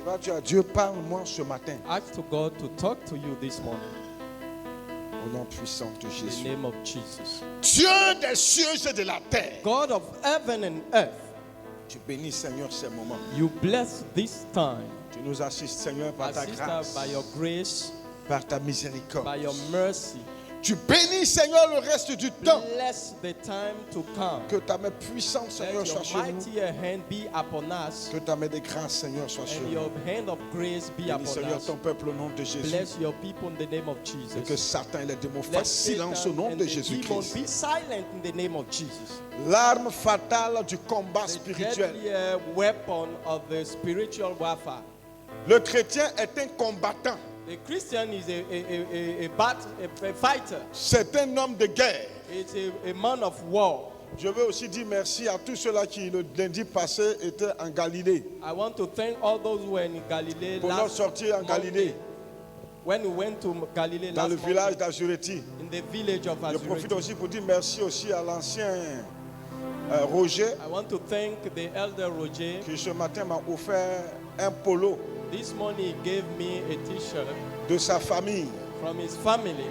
Va dire à Dieu, parle-moi ce matin. Ask to God to talk to you this morning. Au nom puissant de In the Jésus. name of Jesus. Dieu des cieux et de la terre. God of heaven and earth, Tu bénis, Seigneur, ces moments. you bless this time. Tu nous assistes, Seigneur, par ta Assist grâce, us by your grace, par ta miséricorde. by your mercy. Tu bénis, Seigneur, le reste du temps. Bless the time to come. Que ta main puissante, Let Seigneur, your soit sur nous. mighty hand be upon us, Que ta main de grâce, Seigneur, soit sur and nous. your hand of grace be Bénis, upon Seigneur, us. ton peuple au nom de Jésus. Bless your people in the name of Et que Jesus. Satan et les démons Let fassent silence au Satan nom and de the demon Jésus-Christ. be silent in the name of Jesus. L'arme fatale du combat The spirituel. deadly weapon of the spiritual warfare. Le chrétien est un combattant. The Christian is a fighter. C'est un homme de guerre. It's a man of war. Je veux aussi dire merci à tous ceux-là qui, le lundi passé, étaient en Galilée. I want to thank all those who were in Galilee Pour notre last sortie en Monday. Galilée, When we went to Galilee dans last le village Monday, d'Azureti. in the village of Je profite Azureti. aussi pour dire merci aussi à l'ancien Roger, I want to thank the elder Roger. qui ce matin m'a offert un polo This morning he gave me a t-shirt de sa famille. from his family.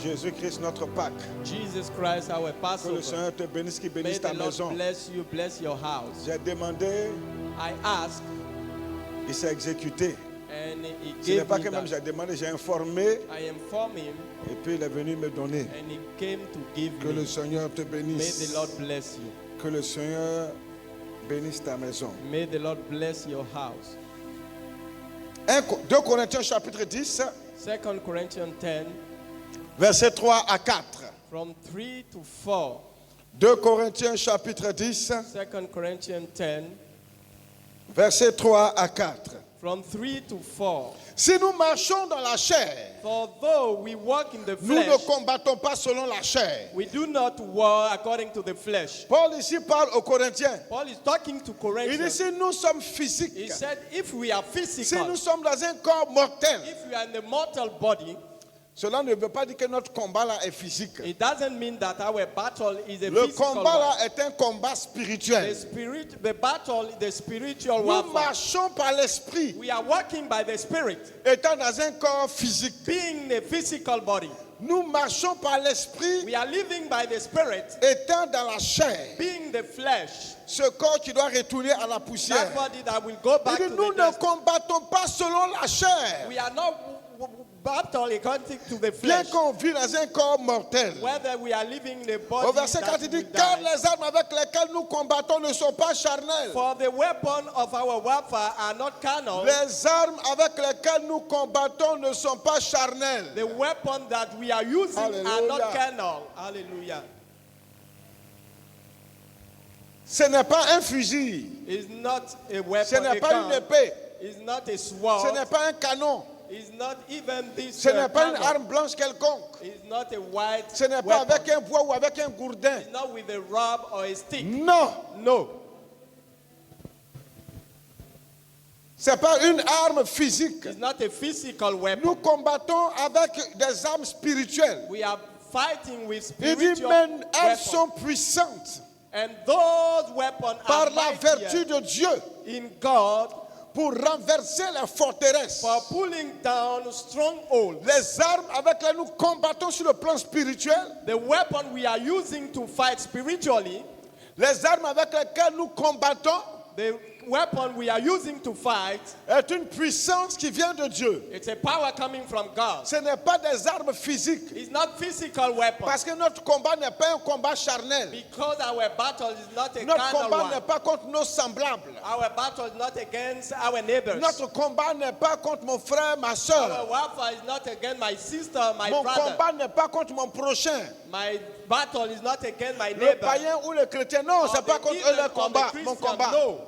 Jésus-Christ, notre Pâque. Jesus Christ, our Que le Passover. Seigneur te bénisse, qu'il May bénisse the ta Lord maison. bless you, bless your house. J'ai demandé, I asked, il s'est exécuté. and he Ce n'est gave pas me que même that. j'ai demandé, j'ai informé I informed him, et puis il est venu me donner. and he came to give Que me. le Seigneur te May bénisse. the Lord bless you. Que le Seigneur bénisse ta maison. May the Lord bless your house. 2 Corinthiens chapitre 10, 2 Corinthians 10, versets 3 à 4. from 3 to 4. 2 Corinthiens chapitre 10, 2 Corinthians 10, versets 3 à 4. from 3 to 4. Si nous marchons dans la chair, For though we walk in the nous ne flesh, combattons pas selon la chair. we do not war according to the flesh. Paul ici parle aux Corinthiens. Paul is talking to Il dit Corinthians. si nous sommes He physiques, said, if we are si physical, nous sommes dans un corps mortel, if we are in the mortal body, cela ne veut pas dire que notre combat là est physique. it doesn't mean that our battle is a Le physical combat one. là est un combat spirituel. The battle, the spiritual Nous warfare. marchons par l'esprit, We are walking by the spirit, étant dans un corps physique. being the physical body. Nous marchons par l'esprit, We are living by the spirit, étant dans la chair. being the flesh. Ce corps qui doit retourner à la That poussière. body that will go Il back dit, to nous the ne dust. combattons pas selon la chair. We are not battle according to the Bien flesh. qu'on vit dans un corps mortel. Whether we are living the body Au verset that 4, il dit, will car die. les armes avec lesquelles nous combattons ne sont pas charnelles. For the weapon of our warfare are not carnal. Les armes avec lesquelles nous combattons ne sont pas charnelles. The weapon that we are using are Hallelujah. not carnal. Hallelujah. Ce n'est pas un fusil. It's not a Ce weapon, n'est a pas une gun. épée. It's not a Ce sword. n'est pas un canon. It's not even this Ce n'est pas une cannon. arme blanche quelconque. It's not a white Ce n'est pas weapon. avec un bois ou avec un gourdin. It's not with a rod or a stick. Non. No. Ce n'est pas une arme physique. It's not a physical weapon. Nous combattons avec des armes spirituelles. We are fighting with Il dit, spiritual mais elles weapons. sont puissantes And those weapons par are la vertu mightier de Dieu in God pour renverser les forteresses. for pulling down strongholds. Les armes avec lesquelles nous combattons sur le plan spirituel, The weapon we are using to fight spiritually, les armes avec lesquelles nous combattons the weapon we are using to fight, est une puissance qui vient de Dieu. it's a power coming from God. Ce n'est pas des armes physiques. It's not physical weapons. Parce que notre combat n'est pas un combat charnel. Because our battle is not a Notre carnal combat one. n'est pas contre nos semblables. Our battle is not against our neighbors. Notre combat n'est pas contre mon frère, ma soeur. Our warfare is not against my sister, my Mon brother. combat n'est pas contre mon prochain. My battle is not against my Le neighbor. païen ou le chrétien. Non, Or c'est pas the contre heathen eux le or the combat. Christian. Mon combat. No.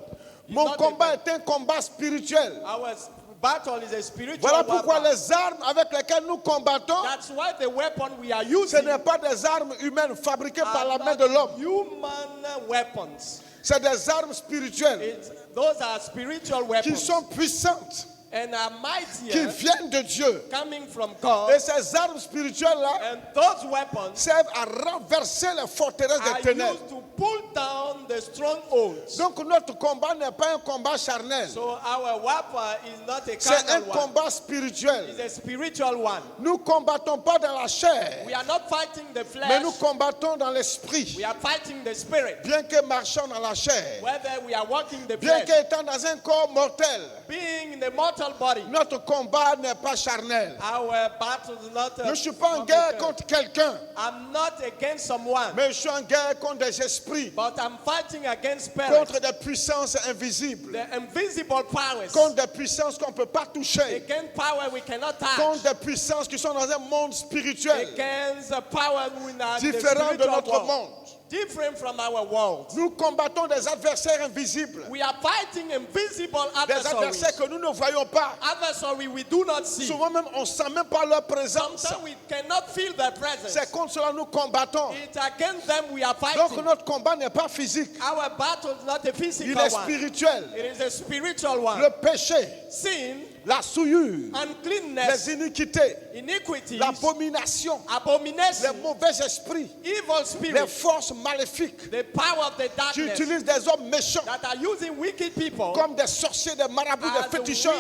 It's Mon not combat against- est un combat spirituel. Our battle is a spiritual Voilà pourquoi warfare. les armes avec lesquelles nous combattons, That's why the weapon we are ce using n'est pas des armes humaines fabriquées par la are main de l'homme. not human weapons. C'est des armes spirituelles Those are spiritual qui weapons. sont puissantes and are qui mightier viennent de Dieu. coming from God. Et ces armes spirituelles-là And those weapons servent à renverser les forteresses are des ténèbres. used to pull down the strongholds. Donc notre combat n'est pas un combat charnel. So our weapon is not a C'est un carnal one. combat spirituel. It's a spiritual one. Nous combattons pas dans la chair, We are not fighting the mais nous flesh. combattons dans l'esprit. We are fighting the spirit. Bien que marchant dans la chair, Whether we are walking the bien flesh, qu'étant dans un corps mortel, being in the mortal body, notre combat n'est pas charnel. our battle is not. Je ne suis pas en guerre contre quelqu'un, I'm not against someone, mais je suis en guerre contre des esprits, but I'm fighting against spirits, contre des puissances invisibles, the invisible powers, contre des puissances qu'on ne peut pas toucher, against power we cannot touch, contre des puissances qui sont dans un monde spirituel, against the power in the différent de spiritual notre world, monde. different from our world. Nous combattons des adversaires invisibles, We are fighting invisible des adversaries. adversaires que nous ne voyons pas. Adversary we do not see. Souvent même, on ne sent même pas leur présence. Sometimes we cannot feel their presence. C'est contre cela que nous combattons. It's against them we are Donc fighting. notre combat n'est pas physique, Our battle is not a il physical est one. spirituel. It is a spiritual one. Le péché, Sin, la souillure, uncleanness, les iniquités, iniquities, l'abomination, les abomination, mauvais esprits, evil les spirits, forces maléfiques the power of the qui darkness utilisent des hommes méchants that are using wicked people comme des sorciers, des marabouts, des as féticheurs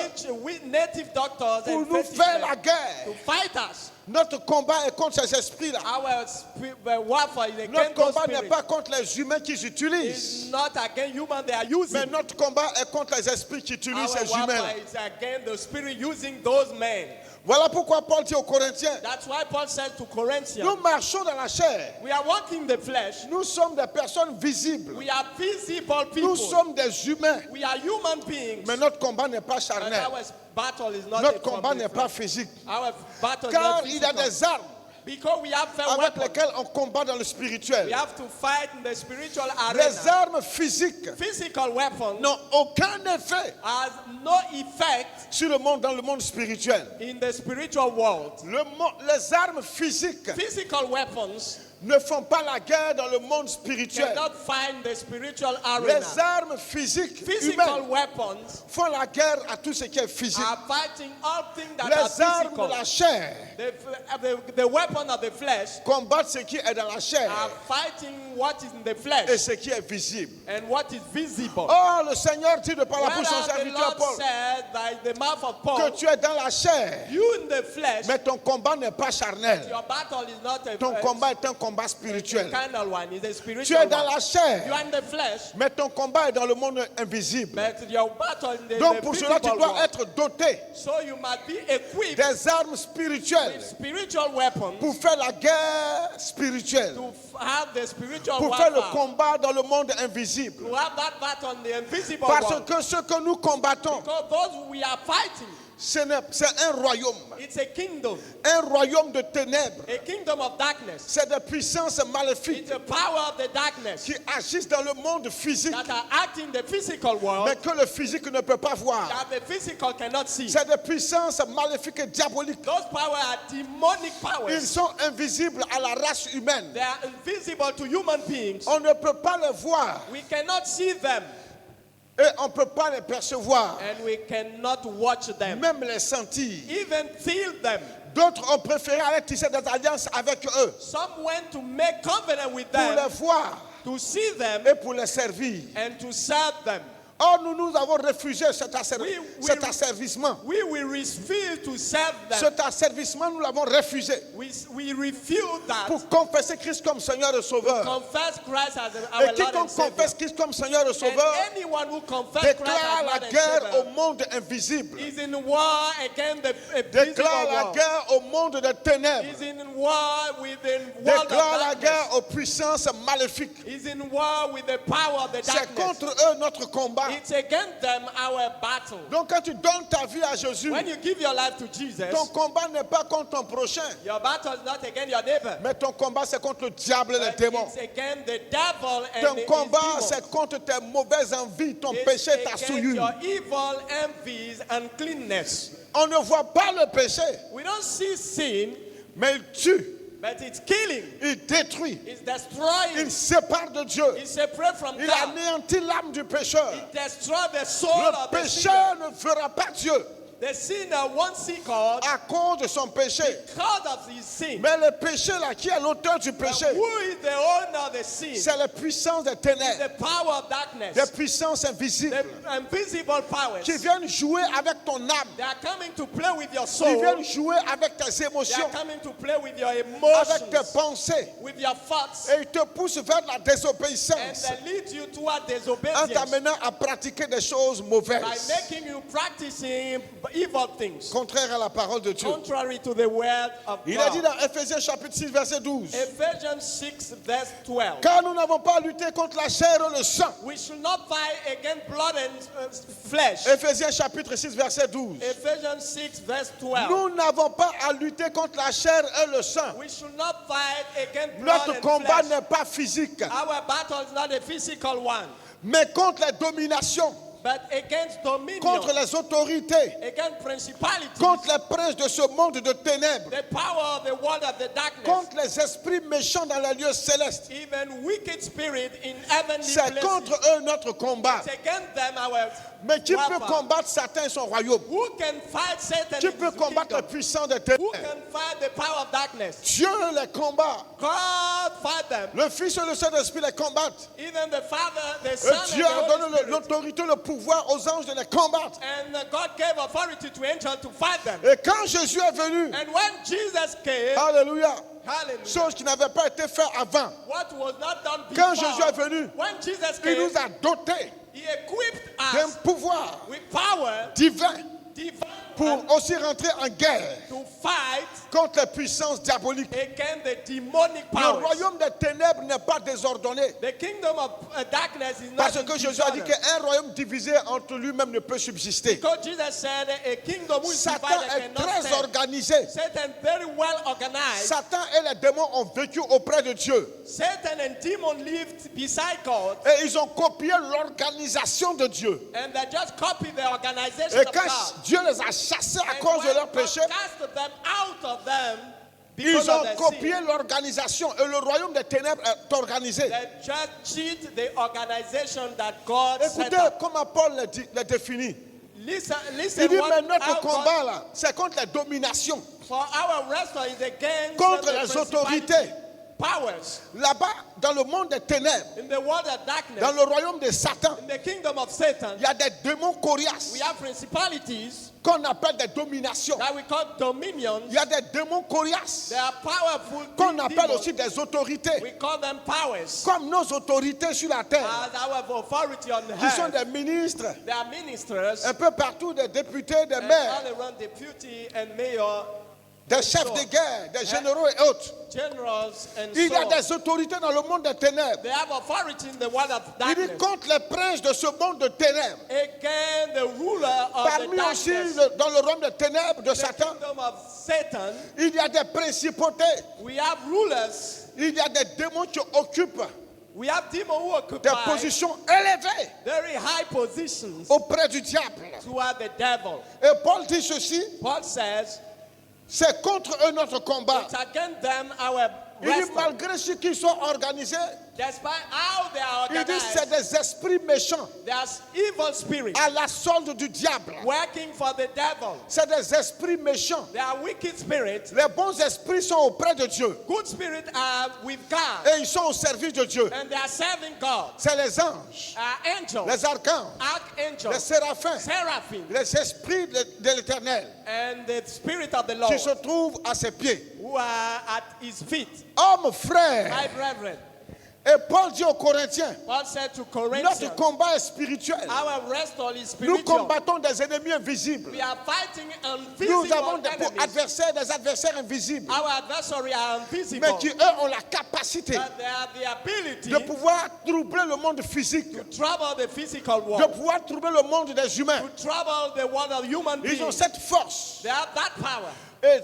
native doctors pour and nous faire la to guerre. fight us. Notre combat est contre ces esprits-là. Our warfare is Notre against those combat n'est spirits. pas contre les humains qui It's utilisent, not against human they are using. mais notre combat est contre les esprits qui utilisent Our ces humains. warfare is against the spirit using those men. Voilà pourquoi Paul dit aux Corinthiens, That's why Paul said to Corinthians, nous marchons dans la chair. we are walking the flesh. Nous sommes des personnes visibles. We are visible people. Nous sommes des humains. We are human beings. Mais notre combat n'est pas But charnel. our battle is not Notre a combat from the n'est pas flesh. physique. Our battle is Car not il y a physical. des armes Because we have fair avec weapons. lesquelles on combat dans le We spirituel. have to fight in the spiritual Les arena. armes physiques Physical weapons n'ont aucun effet has no effect sur le monde, dans le monde spirituel. in the spiritual world. Les armes physiques Physical weapons ne font pas la guerre dans le monde spirituel. cannot find the spiritual arena. Les armes physiques Physical humaines weapons font la guerre à tout ce qui est physique. are fighting all things that are Les armes physical. de la chair The weapon of the flesh combattent ce qui est dans la chair are fighting what is in the et flesh ce qui est visible. and what is visible. Oh, le Seigneur dit de par la bouche de son Whereas the serviteur Lord Paul said by the mouth of que Paul, tu es dans la chair, you in the flesh, mais ton combat n'est pas charnel. your battle is not a Ton combat est un combat spirituel. carnal one, it's a Tu spiritual es dans one. la You chair, are in the flesh, mais ton combat est dans le monde invisible. but your battle in the, Donc the pour cela, tu visible dois world. être doté So you must be equipped des armes with spirituelles spiritual weapons pour faire la guerre spirituelle, to have the spiritual pour faire le warfare, combat dans le monde invisible. to have that battle in the invisible Parce world. que ce que nous combattons, Because those we are fighting, c'est un royaume, it's a kingdom de ténèbres. of darkness. C'est des puissances maléfiques It's the power of the darkness qui agissent dans le monde physique, that are acting in the physical world mais que le physique ne peut pas voir. that the physical cannot see. C'est des puissances maléfiques et diaboliques. Those powers are demonic Ils powers. sont invisibles à la race humaine. They are invisible to human beings. On ne peut pas les voir We cannot see them et on ne peut pas les percevoir, and we cannot watch them, même les sentir. even feel them. D'autres ont préféré aller tisser des alliances avec eux Some went to make covenant with pour them, les voir to see them et pour les servir. and to serve them. Or, nous avons refusé cet We- asservissement. We will refuse to serve them. Cet asservissement, nous l'avons refusé We refuse that. pour confesser Christ comme Seigneur et Sauveur. Confess Christ as our Et Lord and quiconque Savior. confesse Christ comme Seigneur et And Sauveur anyone who confesses Christ déclare as la Lord and guerre au Savior monde invisible. is in war against the visible Déclare la world. guerre au monde des ténèbres. Is in war with the world Déclare of la darkness. guerre aux puissances maléfiques. Is in war with the power of the C'est darkness. contre eux notre combat. It's against them our battle. Donc quand tu donnes ta vie à Jésus, When you give your life to Jesus, ton combat n'est pas contre ton prochain, your battle is not against your neighbor. mais ton combat c'est contre le diable et les But démons. it's against the devil and Ton his combat demons. c'est contre tes mauvaises envies, ton It's péché, ta against souillure. your evil envies and cleanness. On ne voit pas le péché, We don't see sin, mais il tue, but it's killing. il détruit, It's destroying. il sépare de Dieu. It's separate from Il God. anéantit l'âme du pécheur. It destroys the soul Le of the sinner. pécheur ne fera pas Dieu. The sinner won't see God à cause de son péché. because of his sin. Mais le péché là, qui est l'auteur du But péché, who is the owner of the sin? c'est la puissance des ténèbres, The power of darkness. des puissances The invisibles invisible powers. qui viennent jouer avec ton âme, They are coming to play with your qui soul. viennent jouer avec tes They émotions, are coming to play with your avec emotions, tes pensées, with your thoughts, et ils te poussent vers la and désobéissance they lead you toward en disobedience t'amenant à pratiquer des choses by mauvaises, making you practicing evil things, contraires à la parole de Dieu. contrary to the word of Il a dit God. dans Ephésiens chapitre 6 verset 12, Ephesians 6 verse 12. car nous n'avons pas à lutter contre la chair et le sang. We should not fight against blood and flesh. Ephésiens chapitre 6 verset 12. Ephesians 6 verse 12. Nous n'avons pas à lutter contre la chair et le sang. We should not fight against blood Notre and combat flesh. n'est pas physique, Our battle is not a physical one, mais contre les dominations, but against dominion, contre les autorités, against principalities, contre les princes de ce monde de ténèbres, the power of the world of the darkness, contre les esprits méchants dans les lieux célestes. even wicked spirit in heavenly C'est places. contre eux notre combat. It's against them our Mais qui peut warfare. combattre Satan et son royaume? Who can fight Satan Qui and peut his combattre la kingdom? puissance des Who ténèbres? can fight the power of darkness? Dieu les combat. God fight them. Le Fils et le Saint-Esprit les combattent. Even the Father, the Et Son, and Dieu the a Holy donné Spirit. l'autorité, le pouvoir aux anges de les combattre. And God gave authority to angels to fight them. Et quand Jésus est venu, And when Jesus came, alléluia, hallelujah, chose qui n'avait pas été faite avant. what was not done Quand before, Jésus est venu, when Jesus il came, nous a dotés He equipped d'un us pouvoir with power divin divine pour aussi rentrer en guerre to fight contre les puissances diaboliques. against the demonic Le powers. royaume des ténèbres n'est pas désordonné. The kingdom of darkness is not Parce in que Jésus a dit disorder. qu'un royaume divisé entre lui-même ne peut subsister. Because Jesus said a kingdom which is Satan divided est cannot très stand. organisé. Satan very well organized. Satan et les démons ont vécu auprès de Dieu. Satan and demon lived beside God, Et ils ont copié l'organisation de Dieu. and they just copied the organization Et of quand God. Dieu les a chassés à And cause de when leur God péché, cast them out of them because ils ont of their copié sin, l'organisation. Et le royaume des ténèbres est organisé. they just cheat the organization that God set Écoutez up. comment Paul le définit. Listen, Il dit, mais notre how God- combat là, c'est contre les dominations, for our wrestle is against contre the les principalities, autorités. powers Là-bas, dans le monde des ténèbres, in the world of darkness, dans le royaume de Satan, in the kingdom of Satan. il y a des démons coriaces We have principalities qu'on appelle des dominations. that we call dominions. Il y a des démons coriaces They are powerful qu'on appelle demons. aussi des autorités, We call them powers. comme nos autorités sur la terre, As our authority on qui sont earth. des ministres, They are ministers un peu partout, des députés, des and maires, all around deputy and mayor, des chefs de guerre, des généraux et autres. generals and Il y so a on. des autorités dans le monde des ténèbres. They have authority in the world of Il dit darkness contre les princes de ce monde de ténèbres. against the ruler of Parmi the aussi, darkness. dans le royaume des ténèbres de The Satan, kingdom of Satan, il y a des principautés, we have rulers, il y a des démons qui occupent we have demons who des occupy positions élevées very high positions auprès du diable. toward the devil. Et Paul dit ceci, Paul says, c'est contre eux notre combat. it's against them our Il dit wrestle. malgré ce qu'ils sont organisés, Despite how they are il dit c'est organized, des esprits méchants there's evil spirits à la solde du diable. working for the devil. C'est des esprits méchants. There are wicked spirits. Les bons esprits sont auprès de Dieu Good spirits are with God, et ils sont au service de Dieu. and they are serving God. C'est les anges, Angels, les archanges, les archangels, séraphins, seraphim, les esprits de l'Éternel and the Spirit of the qui Lord se trouvent à ses pieds. who are at his feet. Hommes, frères, My brethren, et Paul dit aux Corinthiens, Paul said to notre Corinthians, combat est spirituel. our wrestle is Nous spiritual. combattons des ennemis invisibles. We are fighting Nous avons invisible des enemies. adversaires invisibles, Our adversary are invisible, mais qui eux ont la capacité but they have the ability de pouvoir troubler le monde physique, to trouble the physical de world, pouvoir troubler le monde des humains. to trouble the world of human Ils ont beings. cette force. They have that power. Et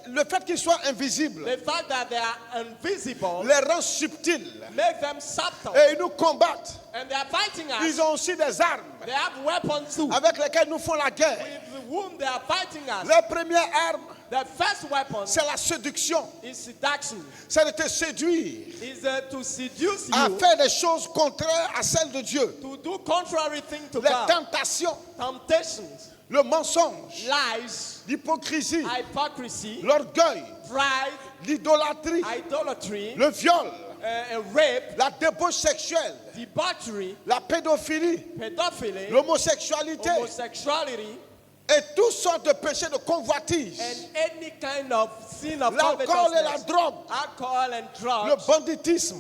le fait qu'ils soient invisibles The fact that they are invisible les rend subtils. makes them subtle, Et ils nous combattent. and they are fighting Ils us. ont aussi des armes They have weapons too, avec lesquelles nous font la guerre. with whom they are fighting us. Leur première arme, The first weapon c'est la séduction. is seduction, C'est de te séduire is to seduce à you faire des choses contraires à celles de Dieu. to do contrary things to Les God. tentations, Temptations, le mensonge, lies, l'hypocrisie, hypocrisy, l'orgueil, pride, l'idolâtrie, idolatry, le viol, rape, la débauche sexuelle, debauchery, la pédophilie, pedophily, l'homosexualité homosexuality, et toutes sortes de péchés de convoitise, and any kind of sin of l'alcool et la covetousness, drogue, alcohol and le drugs, banditisme.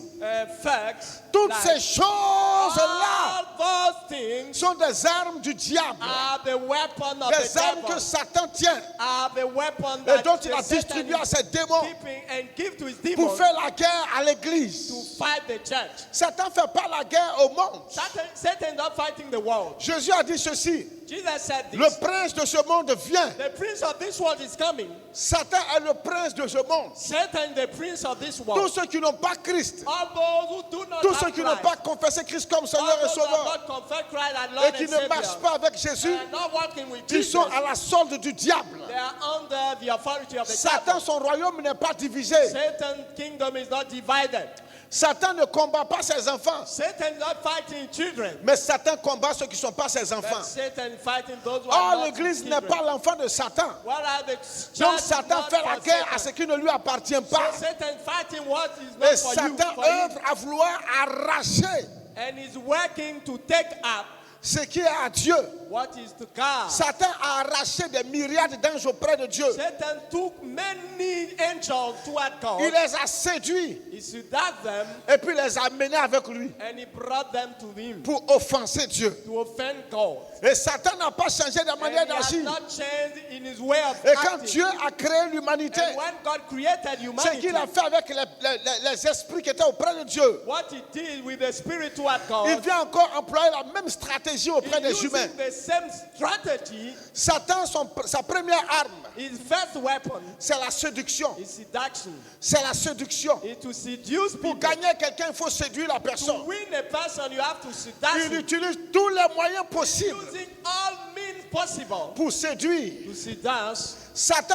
thugs, Toutes ces lies. choses-là All those things sont des armes du diable, are the weapon of des the armes devil, que Satan tient are the weapon et that dont il a Satan distribué à is ses démons keeping and give to his pour demons faire la guerre à to l'église. fight the church. Satan ne fait pas la guerre au monde. Satan is not fighting the world. Jésus a dit ceci, Jesus said this. le prince de ce monde vient. The prince of this world is coming. Satan est le prince de ce monde. Satan, the prince of this Tous world. ceux qui n'ont pas Christ, All those who do not tous have ceux qui n'ont Christ, pas confessé Christ comme all Seigneur et those who have Sauveur not confessed Christ as et Lord qui and ne marchent Savior, pas avec Jésus, and are not walking with ils Jesus, sont à la solde du diable. they are under the authority of the Satan, devil. son royaume n'est pas divisé. Satan's kingdom is not divided. Satan ne combat pas ses enfants, Satan is not fighting children, mais Satan combat ceux qui ne sont pas ses but enfants. Satan is fighting those who are Or, not l'église his n'est children. pas l'enfant de Satan. What are the Donc church Satan not fait la for guerre à Satan? ce qui ne lui appartient So pas. Satan fighting what is Et not for you, Satan for him, œuvre à vouloir arracher and is working to take up ce qui est à Dieu. what is to God. Satan a arraché des myriades d'anges auprès de Dieu. Satan took many angels toward God. Il les a séduits He seduced them et puis les a amenés avec lui and he brought them to him pour offenser Dieu. to offend God. Et Satan n'a pas changé de And manière he has d'agir. not changed in his way of Et quand acting. Dieu a créé l'humanité, And when God created ce humanity, qu'il a fait avec les esprits qui étaient auprès de Dieu, what he did with the spirit toward il God, vient encore employer la même stratégie auprès des he humains. using the same strategy. Satan, sa première arme, His first weapon c'est la séduction. is seduction. C'est la séduction. Is to seduce Pour people. gagner quelqu'un, il faut séduire la To personne. win a person, you have to Il seduce him. utilise tous les moyens possibles Using all means possible pour séduire. to seduce. Satan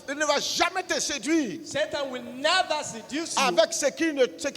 il ne va jamais te séduire Satan will never seduce you avec ce qui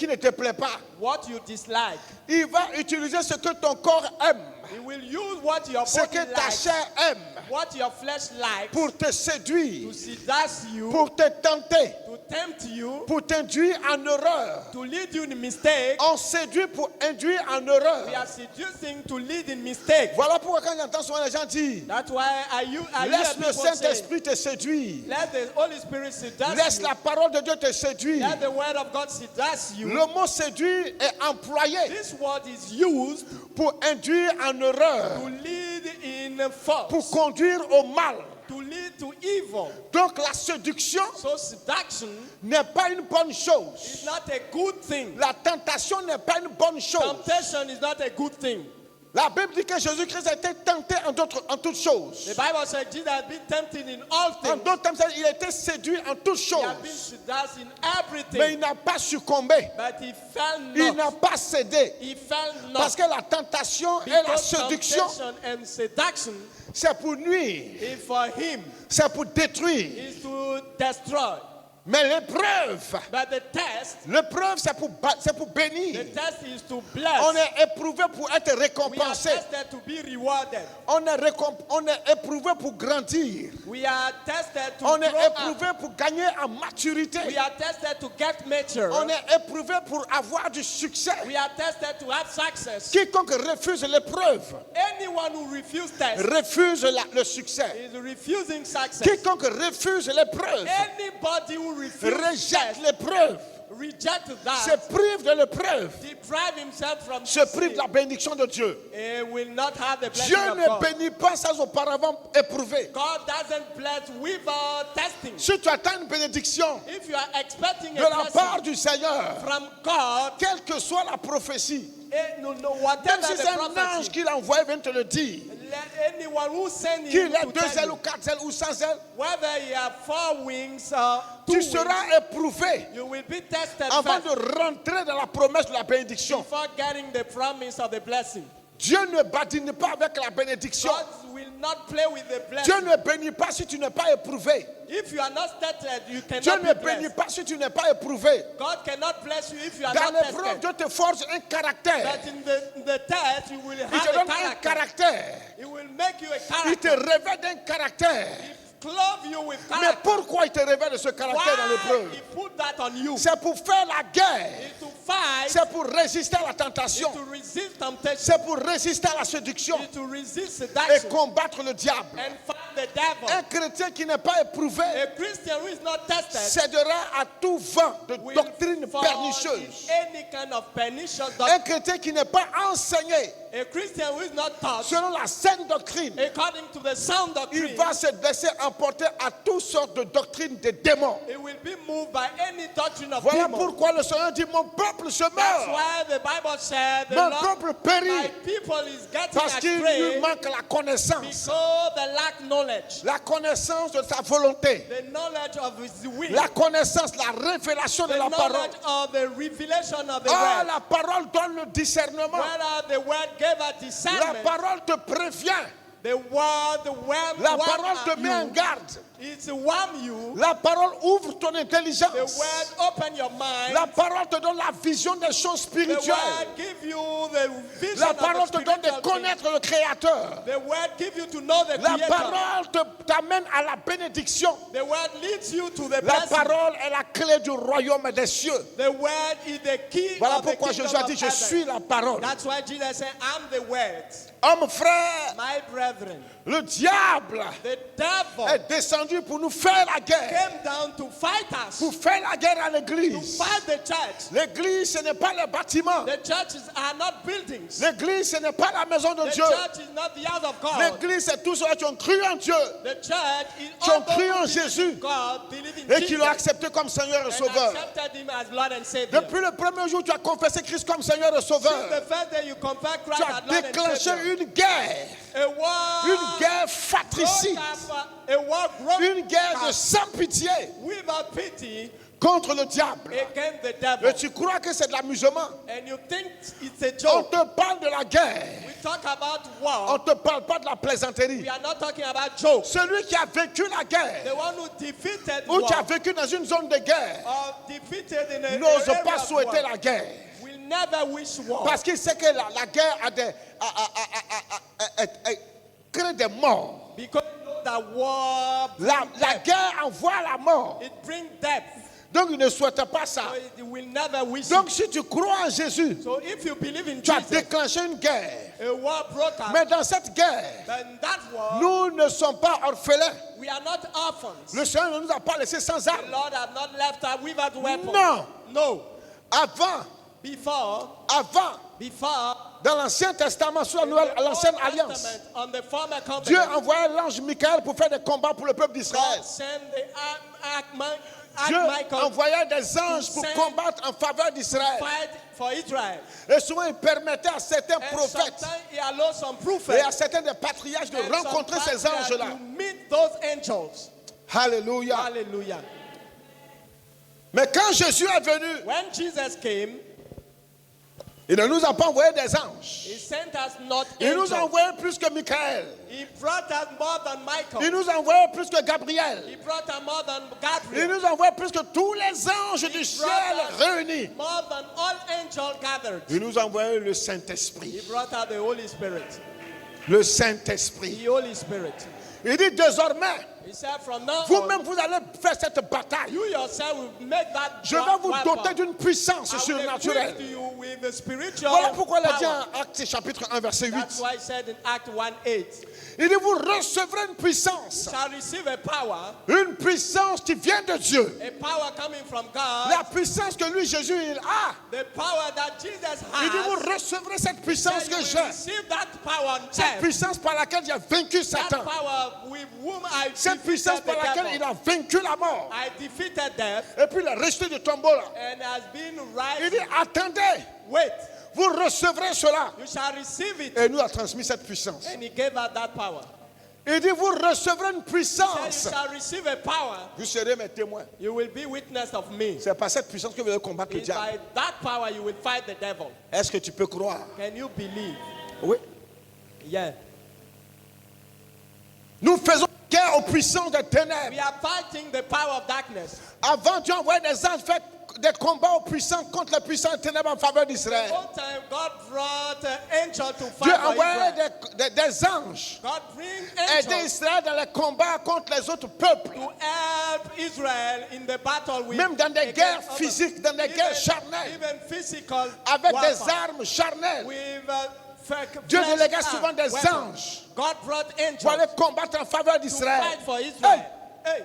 ne te plaît pas. what you dislike. Il va utiliser ce que ton corps aime, He will use what your ce body que ta likes, chair aime, what your flesh likes, pour te séduire, to seduce you, pour te tenter, to tempt you, pour t'induire en erreur. to lead you in mistake. On séduit pour induire en We erreur. are seducing to lead in mistake. Voilà pourquoi quand j'entends souvent les gens dire, That's why I hear laisse le people say, Saint-Esprit te séduire. let the Holy Spirit seduce Laisse you. la parole de Dieu te séduire. Let the word of God seduce you. Le mot séduire est employé This word is used pour induire en erreur, to lead in false, pour conduire au mal. to lead to evil. Donc la séduction So seduction n'est pas une bonne is chose. not a good thing. La tentation n'est pas une bonne chose. Temptation is not a good thing. La Bible dit que Jésus-Christ a été tenté en toutes choses. The Bible says Jesus has been tempted in all En things. d'autres termes, il a été séduit en toutes He has been choses. seduced in Mais everything. il n'a pas succombé. But he fell Il n'a not. pas cédé. He fell Parce not. que la tentation et la Because séduction, temptation and seduction c'est pour nuire, is for him, c'est pour détruire. is to destroy. Mais l'épreuve, But the test c'est pour bénir. The test is to bless. On est éprouvé pour être We are récompensé. tested to be rewarded. On est éprouvé pour grandir. We are tested to On est grow up. éprouvé pour gagner en maturité. We are tested to get mature. On est éprouvé pour avoir du succès. We are tested to have success. Quiconque refuse l'épreuve Anyone who refuses test refuse le succès. is refusing success. Quiconque refuse l'épreuve Anybody who refuses rejette test, l'épreuve, reject se that, prive de l'épreuve, deprive himself from se prive de la bénédiction de Dieu. he will not have the blessing Dieu of ne God. bénit pas sans auparavant éprouver. God doesn't bless without testing. Si tu attends une bénédiction If you are expecting de a la part blessing du Seigneur, from God, quelle que soit la prophétie, no, même whatever si the c'est un ange prophecy, qui l'a envoyé vient te le dire, let anyone who send qu'il him ait to 2 tell ailes ou you, 4 ailes ou 100 ailes, whether you have 4 wings or 2 tu wings, seras éprouvé you will be tested avant first de rentrer dans la promesse de la bénédiction. before getting the promise of the blessing. Dieu ne badine pas avec la bénédiction. God will not play with the Dieu blessing. ne bénit pas si tu n'es pas éprouvé. If you are not tested, you Dieu cannot ne be bénit blessed. pas si tu n'es pas éprouvé. God cannot bless you if you are Dans not l'épreuve, tested. Dieu te forge un caractère. But in the test, you will Il have te a donne un character. caractère. It will make you a Il te character. révèle d'un caractère. Clothe you with Mais character. pourquoi il te révèle de ce caractère dans Why l'épreuve? he put that on you? C'est pour faire la guerre. Is to fight, C'est pour résister à la is tentation. to resist temptation, C'est pour résister à la séduction is to resist et seduction combattre le diable. and fight the devil. Un chrétien qui n'est pas éprouvé A Christian who is not tested cédera à tout vent de will doctrine fall pernicieuse. in any kind of pernicious Un doctrine. chrétien qui n'est pas enseigné A Christian who is not taught selon la saine doctrine, according to the sound doctrine, il va se laisser emporter à toutes sortes de doctrines des démons. he will be moved by any doctrine of Voilà demons. pourquoi le Seigneur dit, mon peuple se That's meurt, why the Bible said the mon Lord, peuple my périt, people is getting parce qu'il lui astray manque la connaissance. because they lack knowledge. La connaissance de sa volonté, The knowledge of his will. la connaissance, la révélation de The la parole. knowledge of the revelation of the Ah, word. la parole donne le discernement. Whether the word gave a La discernment, parole te prévient. the word La parole te met en you, garde. it's warm you. La parole ouvre ton The intelligence. word open your mind. La parole te donne la vision des choses The spirituelles. word give you the vision La of parole the te donne de spiritual things. connaître le Créateur. The word give you to know the La Creator. parole t'amène à la bénédiction. The word leads you to the La blessing. parole est la clé du royaume des cieux. The word is the key Voilà of the pourquoi kingdom Jésus a of dit, je heaven. suis la parole. That's why Jesus said, I'm the word. Homme frère, My brethren, le diable the devil est descendu pour nous faire la guerre. came down to fight us, Pour faire la guerre à to l'église. fight the church. L'église, ce n'est pas les bâtiments. The churches are not buildings. L'église, ce n'est pas la maison de The Dieu. church is not the house of God. L'église, c'est tous ceux qui ont cru en Dieu The church is Qui ont all those cru en who believe Jésus in God, believe in et qui Jesus, l'ont accepté comme Seigneur et and Sauveur. accepted Him as Lord and Savior. Depuis le premier jour où tu as confessé Christ comme Seigneur et Since Sauveur, the first day you confess Christ tu as as Lord and déclenché Savior, une guerre. a war Une guerre fratricide. a war Une guerre de sans pitié without pity contre le diable. against the Et devil. tu crois que c'est de l'amusement. And you think it's a On joke. te parle de la guerre. We talk about On war. ne te parle pas de la plaisanterie. We are not talking about jokes. Celui qui a vécu la guerre, The one who defeated ou qui a war vécu dans une zone de guerre, or defeated in a n'ose area pas of souhaiter war la guerre. will never wish war. Parce qu'il sait que la guerre crée des morts. Because you know that war La guerre envoie la mort. it brings death. Donc il ne souhaite pas ça. So it will never wish Donc it. si tu crois en Jésus, So if you believe in tu as Jesus, déclenché une guerre. a war broke out. Mais dans cette guerre, But in that war, nous ne sommes pas orphelins. we are not orphans. Le Seigneur ne nous a pas laissés sans The armes. Lord have not left us without weapons. Non. No. Avant, Before, dans l'Ancien Testament, sous in the l'Ancienne Old Alliance, Testament, on the former Dieu covenant, envoyait l'ange Michael pour faire des combats pour le peuple d'Israël. God sent the Dieu Michael envoyait des anges pour send- combattre en faveur d'Israël. fight for Israel. Et souvent, il permettait à certains And prophètes sometimes he allows some et prophets à certains des patriarches de and rencontrer some ces patriarchs anges-là. to meet those angels. Alléluia. Hallelujah. Mais quand Jésus est venu, When Jesus came, il ne nous a pas envoyé des anges. he sent us not Il nous a angels. envoyé plus que Michael. He brought us more than Il Michael. nous a envoyé plus que Gabriel. He brought us more than Il Gabriel. nous a envoyé plus que tous les anges du ciel réunis. More than all angels gathered. Il nous a envoyé le He Saint-Esprit. brought out the Holy Spirit. Le Saint-Esprit. The Holy Spirit. Il dit désormais, He said, from now on, vous-même vous allez faire cette bataille. you yourself will make that Je vais vous weapon. doter d'une puissance I will surnaturelle. equip you with the spiritual Voilà pourquoi il a dit power. en Actes chapitre 1 verset 8. That's why he said in Act 1:8, Il dit vous recevrez une puissance. shall receive a power, Une puissance qui vient de Dieu. a power coming from God, La puissance que lui Jésus il a. the power that Jesus Il dit vous has. recevrez cette puissance You que will j'ai. receive that power on Cette earth. puissance par laquelle j'ai vaincu That Satan. power with whom I Cette puissance defeated par the laquelle devil. il a vaincu la mort. I defeated death Et puis il est resté du tombeau là. and has been Il dit rising. attendez, Wait, vous recevrez cela. you shall receive it. Et il nous a transmis cette puissance. And he gave us that power. Il dit vous recevrez une He said, puissance. you shall receive a power. Vous serez mes témoins. You will be witness of me. C'est par cette puissance que vous allez combattre le It's diable. by that power you will fight the devil. Est-ce que tu peux croire? Can you believe? Oui. Yeah. Nous faisons guerre aux puissances des We ténèbres. are fighting the power of darkness. Avant, Dieu envoyait des anges faire des combats aux puissants contre les puissants des ténèbres en faveur d'Israël. One time, God brought an angel to Dieu fight for envoyait Israel. des anges God bring aider angels Israël dans les combats contre les autres peuples. to help Israel in the battle with Même dans des against guerres others. physiques, dans des guerres charnelles, Even physical avec des warfare. armes charnelles. With, Dieu flesh délégua arm souvent des weapons. anges God brought pour aller angels combattre en faveur to d'Israël. fight for Israel. Hey.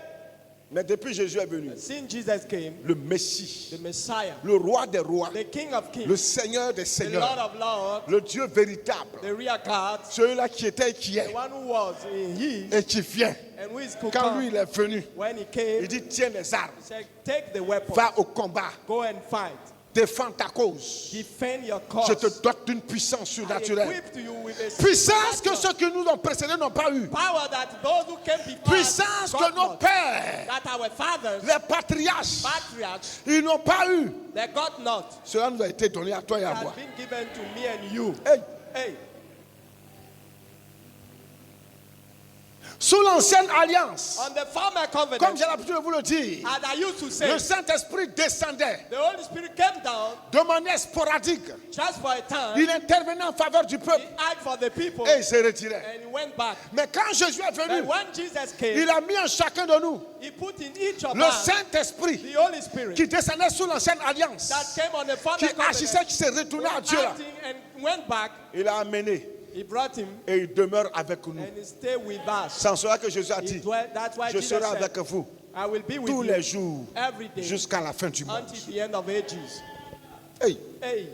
Mais depuis Jésus est venu, Since Jesus came, le Messie, the Messiah, le roi des rois, the King of le Kings, Seigneur des the Lord seigneurs, of Lords, le Dieu véritable, the real God, celui-là qui était et qui the est one who was in His et qui vient. and who is to Quand come. lui il est venu, When He came, il dit tiens les armes, He said, take the weapon, va au combat, go and fight, défends ta cause. defend your cause. Je te dote d'une puissance I surnaturelle. equip to you with a Puissance que supernatural ceux qui nous ont précédés n'ont pas eu. power that those who came before us Puissance got que nos not, pères, that our fathers, les patriarches, patriarchs, ils n'ont pas eu. they got not, Cela nous a été donné à toi et à has moi. been given to me and you. Hey. Hey, Sous l'ancienne alliance, on the former comme covenant, j'ai l'habitude de vous le dire, as I used to say, le Saint-Esprit descendait the Holy Spirit came down de manière sporadique. just for a time. Il intervenait en faveur du He peuple asked for the people et il se retirait. and he went back. Mais quand Jésus est But venu, when Jesus came, il a mis en chacun de nous he put in each of le us Saint-Esprit the Holy Spirit qui descendait sous l'ancienne alliance, that came on the qui former agissait, covenant, qui se retournait à Dieu là. acting and went back. Il a amené He brought him et il demeure avec nous. and he stayed with us. C'est en cela que Jésus a He dit, dwelt, that's why je Jesus serai said, avec vous I will be with tous you les jours every day jusqu'à la fin du monde. until the end of ages. Hey. Hey,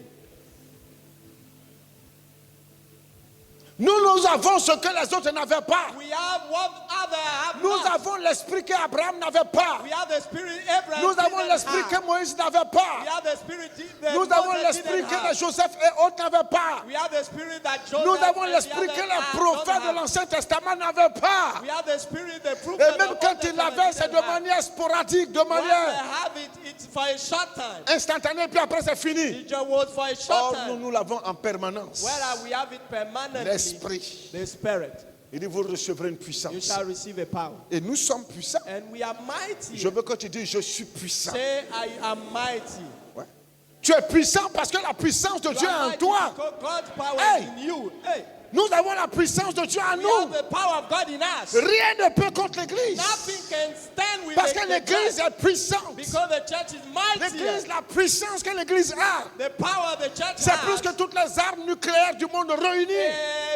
Nous avons ce que les autres n'avaient pas. we have what other have Nous not. avons l'esprit qu'Abraham n'avait pas. We have the spirit Abraham Nous avons didn't l'esprit have. que Moïse n'avait pas. We have the spirit that Nous avons Moses l'esprit didn't que have. les Joseph et autres n'avaient pas. We have the spirit that Joseph Nous avons and the l'esprit others que les don't prophètes de have. l'Ancien Testament n'avaient pas. We have the spirit the proof Et même quand ils l'avaient, c'est de manière sporadique, de When they manière have it, it's for a short time. instantanée, puis après c'est fini. It just was for a short Or, time. nous l'avons en permanence. Whereas we have it permanently. L'esprit. The spirit. Il dit, vous recevrez une You puissance. shall receive a power. Et nous sommes puissants. And we are mighty. Je veux que tu dises, je suis puissant. Say, I am mighty. Ouais. Tu es puissant parce que la puissance de You Dieu est are en mighty toi. because God's power Hey. is in you. Hey. Nous avons la puissance de Dieu en We nous. have the power of God in us. Rien ne peut contre l'Église. Nothing can stand with Parce the que l'Église church est puissante. because the church is mighty. L'Église, la puissance que l'Église a, The power of the church c'est plus has que toutes les armes nucléaires du monde réunies.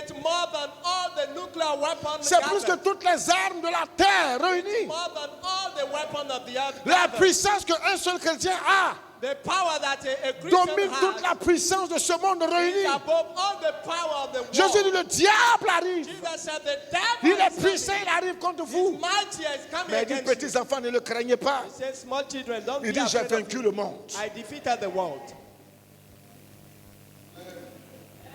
it's more than all the nuclear weapons. C'est plus que gathered. toutes les armes de la terre réunies. More than all the weapons of the earth. La gathered. puissance qu'un seul chrétien a The power that a Christian domine toute has la puissance de ce monde is réuni. above all the power of the world. Jésus dit, le diable arrive. Jesus said the devil Il is est puissant, coming. il arrive contre vous. His mighty is coming Mais il dit, against you. petits enfants, ne le craignez pas. He said, small children, don't Il be dit, j'ai afraid of vaincu me. le monde. I defeated the world.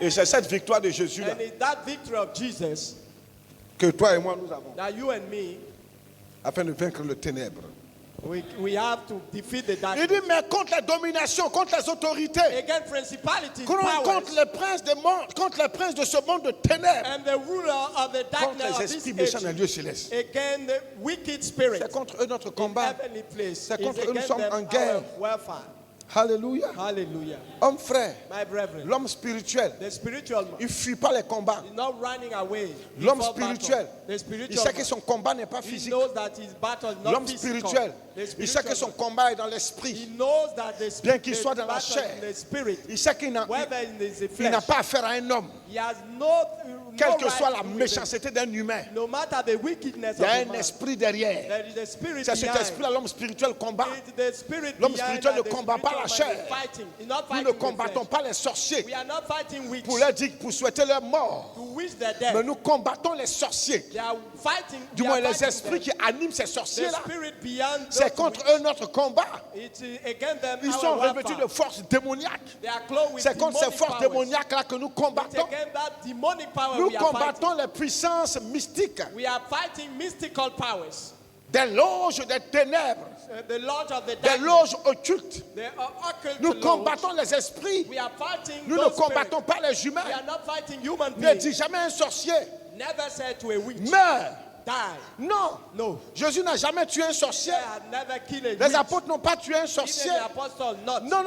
Et c'est cette victoire de Jésus-là And it's that victory of Jesus que toi et moi nous avons, that you and me, afin de vaincre le ténèbre. we have to defeat the Il darkness. dit, mais contre les dominations, contre les autorités, Against principalities, contre powers, les princes des mondes, contre les princes de ce monde de ténèbres, and the ruler of the contre darkness les of esprits this méchants dans les age, lieux célestes. against the wicked spirits C'est contre eux notre in combat. heavenly place. C'est It's contre eux, nous against sommes them en guerre. our welfare. Alléluia. Hallelujah. Homme frère, My brethren, l'homme spirituel, the spiritual man il ne fuit pas les combats. is not running away. L'homme before spirituel, battle. The il spiritual sait que man, son combat n'est pas he physique. knows that his battle is not L'homme physical. spirituel, The il sait que spiritual son man, combat est dans he l'esprit. knows that the Bien qu'il the soit dans la battle chair, is in the spirit. Il sait qu'il n'a Whether in the il n'a flesh, pas affaire à un homme. he has no Quelle que soit right la to do it. méchanceté d'un humain, No matter the wickedness il y of a the un man, esprit derrière. there is a spirit C'est cet behind. esprit-là, l'homme spirituel combat. It's the spirit L'homme behind spirituel that ne the combat pas la spiritual man chair. is fighting. He's not Nous fighting ne with combattons flesh. pas les sorciers We are not fighting witch pour leur dire, pour souhaiter leur mort. to wish their death. Mais nous combattons les sorciers. They are fighting. Du they moins, are les fighting esprits them. qui animent ces The sorciers-là. spirit beyond C'est those contre witch. eux notre combat. It's against them. Ils our sont warfare. revêtus de forces démoniaques. They are clothed with C'est contre ces demonic forces powers. démoniaques-là que nous It's combattons. against that demonic power Nous we are fighting. combattons les puissances mystiques, We are fighting mystical powers. des loges des ténèbres, The lodge of the des darkness. loges occultes. The occult Nous lodge. combattons les esprits. We are fighting Nous ne those combattons spirits. pas les humains. We are not fighting human Ne beings. dis jamais un sorcier Never said to a witch. meurt die. Non. No. Jésus n'a jamais tué un sorcier. They had never killed a Les witch. apôtres n'ont pas tué un Even sorcier. the apostles not. Non.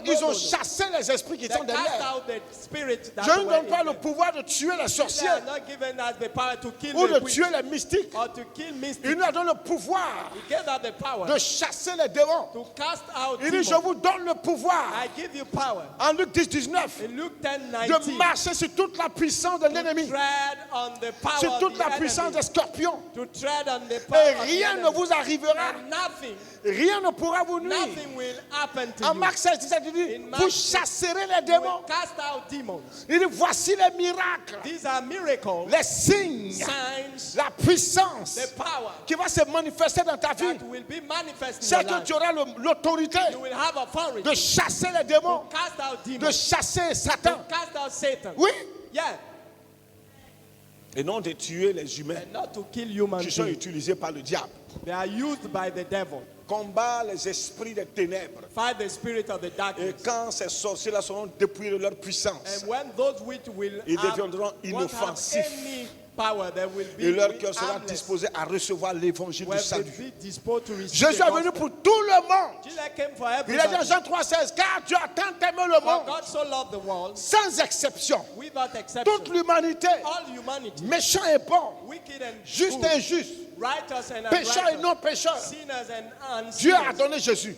Ils ont no. chassé les esprits qui They sont cast derrière. out the spirits that Je ne were donne pas in le them. pouvoir de tuer les They sorciers are not given us the power to kill ou the de witch tuer les mystiques. or to kill mystics. Il nous a donné le pouvoir He gave us the power de chasser les démons. to cast out Il dit, je demons. vous donne le pouvoir, I give you power. en Luc 10, 19, In Luke 10, de 19, marcher sur toute la puissance de l'ennemi, tread on the power sur of toute the la puissance enemy. des scorpions. To tread on the Et power of the rien ne enemy. vous arrivera, And nothing, rien ne pourra vous nuire. nothing will happen to En you. Marc 16, 17, il dit, In Mark vous 16, chasserez les You démons. will cast out demons. Il dit, voici les miracles, These are miracles, les signes, signs, la puissance the power qui va se manifester dans ta vie. that will be manifest in C'est your que life. tu auras l'autorité You will have authority de chasser les démons, to cast out de demons, chasser to Satan. cast out Satan. Oui. Yeah, Et non de tuer les humains and not to kill human qui sont beings. utilisés par le diable. They are used by the devil. Combat les esprits des ténèbres. Fight the spirit of the Et darkness. quand ces sorciers-là seront dépouillés de leur puissance, And when those which will Ils have, deviendront won't have inoffensifs. any power, they will be et leur cœur sera harmless. disposé à recevoir l'évangile du Will salut. be disposed to receive Jésus the est venu gospel. pour tout le monde. Jesus came for Il a dit en everybody. Jean 3,16, car Dieu a tant aimé le For monde, God so loved the world, sans exception, without toute exception, l'humanité, all humanity, méchant et bon, wicked and juste good, et injuste, righteous and pécheur et unrighteous, non pécheur, sinners and Dieu a unsinners. donné Jésus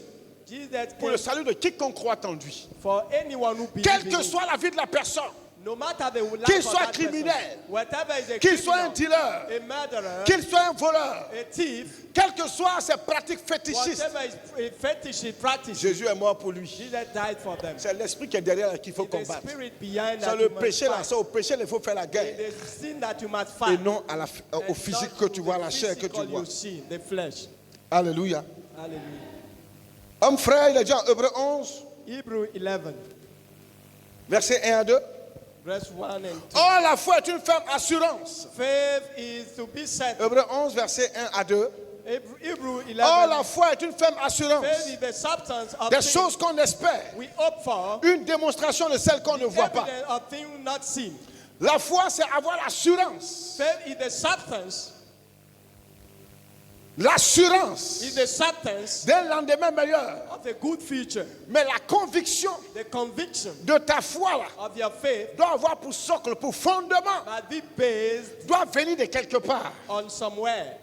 Jesus pour le came salut de quiconque croit en lui. for anyone who Quelle believes que in him. soit la vie de la personne, No matter the life Qu'il of soit that criminel, person, whatever is a qu'il soit un criminal, dealer, a murderer, qu'il soit un voleur, a thief, quelles que soient ses pratiques fétichistes, whatever is a fetish he practices, Jésus est mort pour lui. Jesus died for them. C'est l'esprit qui est derrière qu'il faut It's the combattre. spirit behind C'est that le you must péché là, fight. c'est au péché il faut faire la It guerre. is sin that you must Et fight. non à And au physique not que to tu the vois, la chair que tu physical vois. you see, the flesh. Alléluia. Hallelujah. Homme frère, il est dit en Hébreux 11, Hebrew 11, versets 1 à 2. verse 1 and 2. Or, la foi est une ferme assurance. Faith is to be set. Hébreux 11, versets 1 à 2. Hebrew 11. Or, la foi est une ferme assurance Faith is the substance of des things choses qu'on espère, we hope for, une démonstration de celles qu'on ne voit pas. evidence of things not seen. La foi, c'est avoir l'assurance. Faith is the substance, L'assurance is the substance d'un lendemain meilleur. of a good future. Mais la conviction The conviction de ta foi là, of your faith doit avoir pour socle, pour fondement, must be based doit venir de quelque part. on somewhere.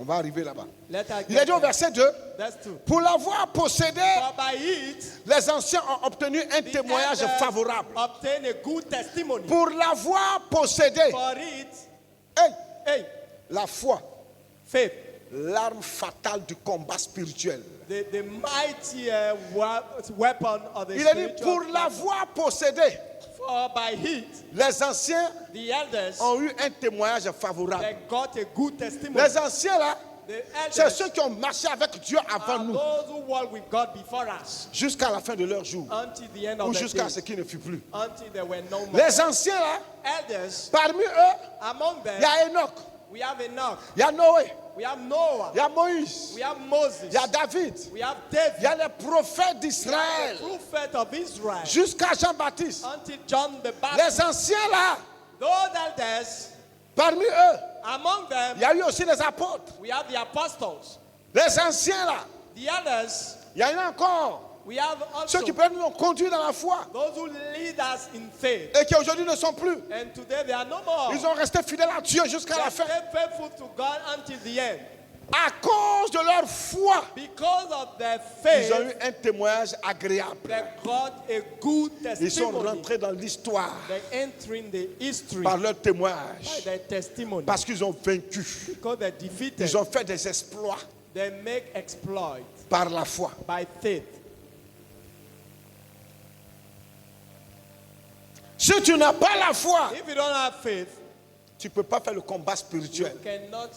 On va arriver là-bas. Let us Il a get dit au there. verset 2, That's true. pour l'avoir possédé, For by it, les anciens ont obtenu un the témoignage elders favorable. obtain a good testimony. Pour l'avoir possédé, For it, hey, hey, la foi, faith, l'arme fatale du combat spirituel. the mighty weapon of the Il a dit, spiritual pour battle. l'avoir possédé, For by it, les anciens the elders, ont eu un témoignage favorable. they got a good testimony. Les anciens là, The c'est elders ceux qui ont marché avec Dieu avant are nous, those who walk with God before us jusqu'à la fin de leur jour, until the end ou of the jusqu'à day, ce qu'il ne fut plus. until there were no more. Les anciens là, Elders, parmi eux, among il them, y a Enoch, we have Enoch, il y a Noé, we have Noah, il y a Moïse, we have Moses, il y a David, we have il y David, a les prophètes d'Israël, the prophet of Israel, jusqu'à Jean-Baptiste. until John the Baptist. Les anciens là, Those elders, parmi eux, among them, il y a eu aussi les apôtres. we have the apostles. Les anciens là, The others, il y en a encore we have ceux also qui peuvent nous conduire dans la foi those who lead us in faith. et qui aujourd'hui ne sont plus. And today they are no more. Ils ont resté fidèles à Dieu jusqu'à They la are fin. stay faithful to God until the end. À cause de leur foi, Because of their ils ont faith, eu un témoignage agréable. they got a good Ils sont testimony. rentrés dans l'histoire They entering the history par leur by témoignage. their testimony. Parce qu'ils ont vaincu. Because they defeated, Ils ont fait des exploits they make exploit par la foi. by faith. Si tu n'as pas la foi, If you don't have faith, tu ne peux pas faire le combat you spirituel. cannot.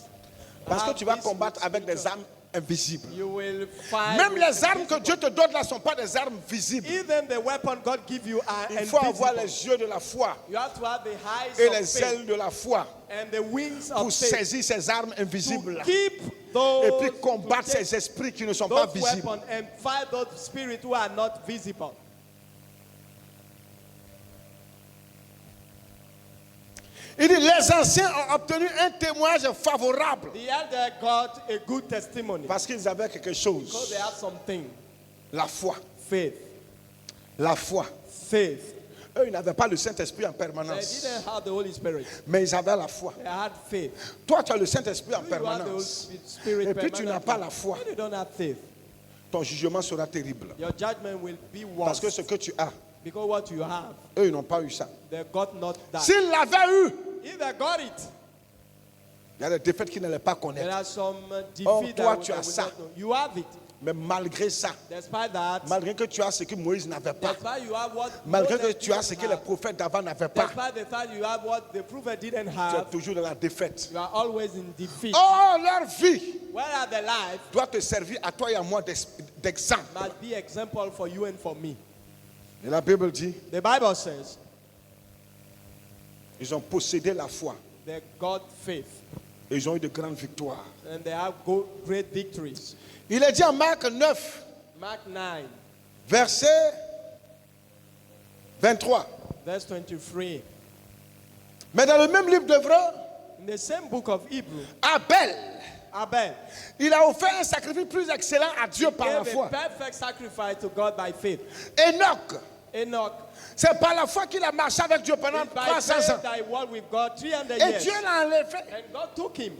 Parce que have tu vas this combattre avec des spiritual- armes invisibles. You will fight. Même with les armes que invisible. Dieu te donne là ne sont pas des armes visibles. Even the weapon God give you are Il faut avoir invisible. les yeux de la foi You have to have the eyes et of les faith ailes de la foi and the wings pour of faith saisir ces armes invisibles to là. keep those, Et puis to combattre take ces esprits qui ne sont pas those visibles. weapons and fight those spirits who are not visible. Il dit, les anciens ont obtenu un témoignage favorable. The elder got a good testimony Parce qu'ils avaient quelque because chose. they had something. La foi. Faith. La foi. Faith. Eux, ils n'avaient pas le Saint-Esprit en They permanence. didn't have the Holy Spirit. Mais ils avaient la foi. They had faith. Toi, tu as le Saint-Esprit en You have the Holy permanence. Spirit Et puis tu n'as pas permanently. la foi. When you don't have faith, Ton jugement sera terrible. your judgment will be Parce que worse. ce que tu as, Because what you have, eux, ils n'ont pas eu ça. they got not that. S'ils l'avaient eu, If they got it, il y a des défaites qu'ils n'allaient pas there connaître. are some Or, defeat toi, that tu they as will ça. not know. You have it. Mais malgré ça, Despite that, malgré que tu as ce que Moïse n'avait pas, despite you have what malgré que Moses tu as ce didn't que les have, prophètes d'avant n'avaient pas, despite the fact you have what the prophet didn't tu es have, toujours dans la défaite. you are always in defeat. Oh, leur vie Where are the life doit te servir à toi et à moi d'exemple. must be example for you and for me. Et la Bible dit, The Bible says ils ont possédé la foi they got faith et ils ont eu de grandes victoires. and they have great victories. Il est dit en Marc 9, Mark 9, verset 23. verse 23. Mais dans le même livre d'Hébreux, In the same book of Hebrew, Abel, Abel il a offert un sacrifice plus excellent à Dieu par la gave a foi. perfect sacrifice to God by faith. Enoch, Enoch, c'est par la foi qu'il a marché avec Dieu pendant it's by 300 faith ans. that he walked with God 300 Et years. Dieu l'a enlevé. And God took him.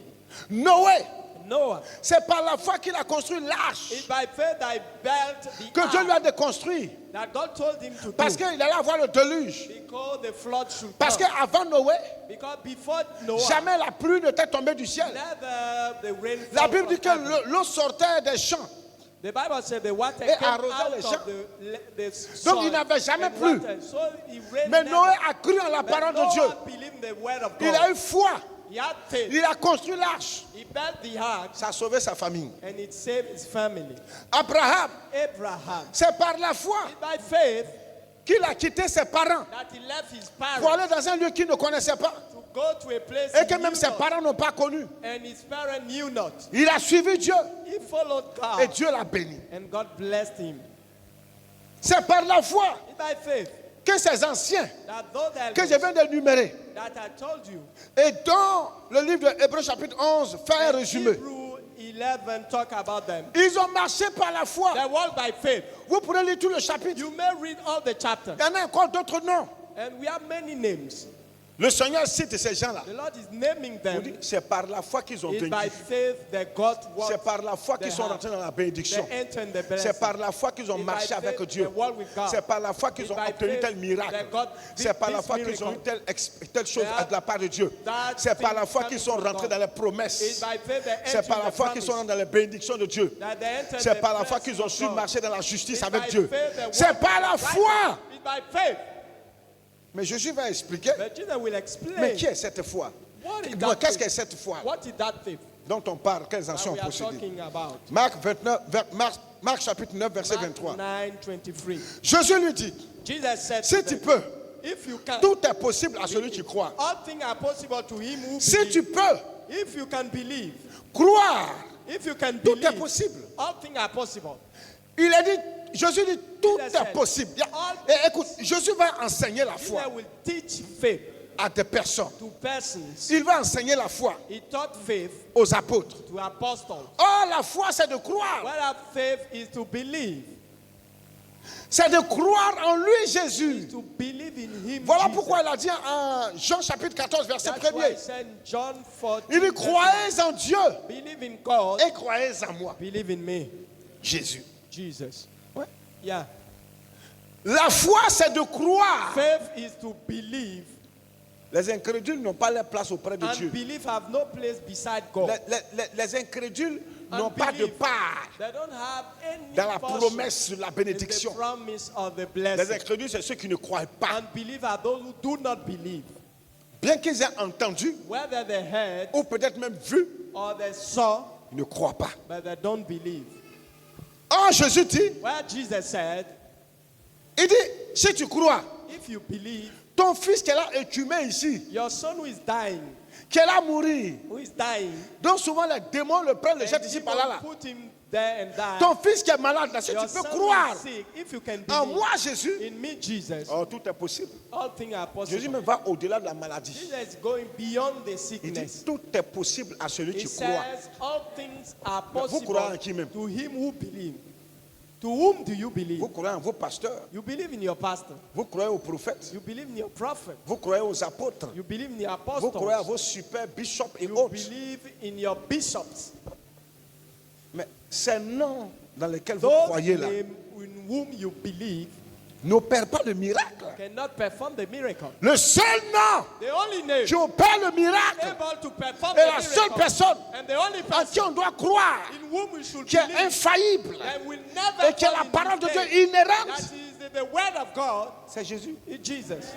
Noé, Noah, c'est par la foi qu'il a construit l'arche it's by faith that he built the que Dieu lui ark a déconstruit. that God told him to Parce do. qu'il allait avoir le déluge. Because the flood should Parce come. qu'avant Noé, Because before Noah, jamais la pluie n'était tombée du ciel. never the rain La fell Bible dit from heaven. que l'eau sortait des champs. The Bible said the water Et came arrosait out les champs. of the Donc soil il n'avait jamais and plu. water. So it rained Mais never. Noé a cru en la But parole de Dieu. Noah believed the word of Il God. a eu foi. He had faith. Il a construit l'arche. He built the ark Ça a sauvé sa famille. and it saved his family. Abraham, Abraham, c'est par la foi by faith, qu'il a quitté ses parents that he left his pour parents aller dans un lieu qu'il ne connaissait pas to go to a place et he que même knew ses not, parents n'ont pas connu. and his parents knew not. Il a suivi Dieu He followed et God Dieu l'a béni. and God blessed him. C'est par la foi By faith, que ces anciens that those que je elders viens d'énumérer that I told you, et dans le livre de Hébreux chapitre 11 fait un résumé. Hebrew 11 talk about them. Ils ont marché par la foi. They walk by faith. Vous pourrez lire tout le chapitre. You may read all the chapters, Il y en a encore d'autres noms. and we have many names. Le Seigneur cite ces gens-là. The Lord is naming Vous them. dites, c'est par la foi qu'ils ont It's by vaincu. faith they got what C'est par la foi qu'ils they sont have. rentrés dans la bénédiction. They enter in the blessing. C'est par la foi qu'ils ont It's marché by avec faith Dieu. they walk with God. C'est par la foi qu'ils It's ont by obtenu faith tel miracle. they got C'est par la this foi qu'ils ont eu miracle. telle chose They have de la part de Dieu. that C'est par la thing foi qu'ils sont coming from rentrés God. dans les It's promesses. by faith they C'est enter par in la the foi qu'ils sont promise. dans les bénédictions de Dieu. That they enter C'est the par la foi blessing qu'ils ont of su God. marcher dans la justice It's avec by Dieu. faith they C'est walk par la right. foi. It's by faith. Mais Jésus va expliquer. But Jesus will explain. Mais qui est cette foi? What is Dis-moi, that qu'est-ce faith? qu'est cette foi What is that faith dont on parle? Quels that anciens we ont are possédé? talking about? Marc chapitre 9, verset Mark 23. 9:23. Jésus lui dit, Jesus said si to tu them, peux, if you can, tout est possible à celui qui croit. all things are possible to him who Si tu believes. peux If you can believe, croire, if you can tout est believe, possible. all things are possible. Il a dit, Jésus dit, tout Jesus est said, possible. all- Et écoute, Jésus va enseigner la foi Jesus will teach faith à des personnes. to persons. Il va enseigner la foi He taught faith aux apôtres. to apostles. Or, la foi, c'est de croire. Whereas faith is to believe, C'est de croire en lui, Jésus. to believe in him. Voilà Jesus. pourquoi il a dit en Jean chapitre 14, verset That's why 1er. he said in John 14, Il dit, croyez en Dieu believe in God, et croyez en moi. believe in me, Jésus. Jesus. Ouais. Yeah. La foi, c'est de croire. Faith is to believe, Les incrédules n'ont pas leur place auprès de and Dieu. belief have no place beside God. Les incrédules n'ont pas de Unbelief, part they don't have any dans la portion promesse de la in the bénédiction. promise of the Les blessing. incrédules, c'est ceux qui ne croient pas. Unbelief are those who do not believe, Bien qu'ils aient entendu, whether they heard ou peut-être même vu, or they saw, ils ne croient pas. but they don't believe. Or, Jésus dit, Where Jesus said, il dit, si tu crois, if you believe, Ton fils qu'elle a écumé ici, Your son who is dying, qu'elle a mouru. who is dying, Donc souvent les démons le prennent, le and jettent ici par là. people put him there and die. Ton fils qui est malade, là, si Your tu peux son croire is sick. If you can en believe moi, Jésus, in me, Jesus, oh, tout est possible. all things are Jésus possible. même va au-delà de la maladie. Jesus is going beyond the Il sickness. dit tout est possible à celui He qui croit. says all things are Mais vous croyez en possible qui même? to him who believes. To whom do you believe? Vous croyez en vos pasteurs. You believe in your pastor. Vous croyez aux prophètes. You believe in your prophet. Vous croyez aux apôtres. You believe in your Vous croyez à apostles. vos super bishops et You autres. believe in your bishops. Mais ces noms dans lesquels vous Those croyez là names in whom you believe n'opèrent pas de miracle. cannot perform the miracle. Le seul nom The only name qui opère le miracle able to perform est the la seule miracle personne and the only en qui person on doit croire, in whom we should qui est believe infaillible and will never et qui est la fall in parole de mistake. Dieu inhérente, That is the word of God c'est Jésus. is Jesus.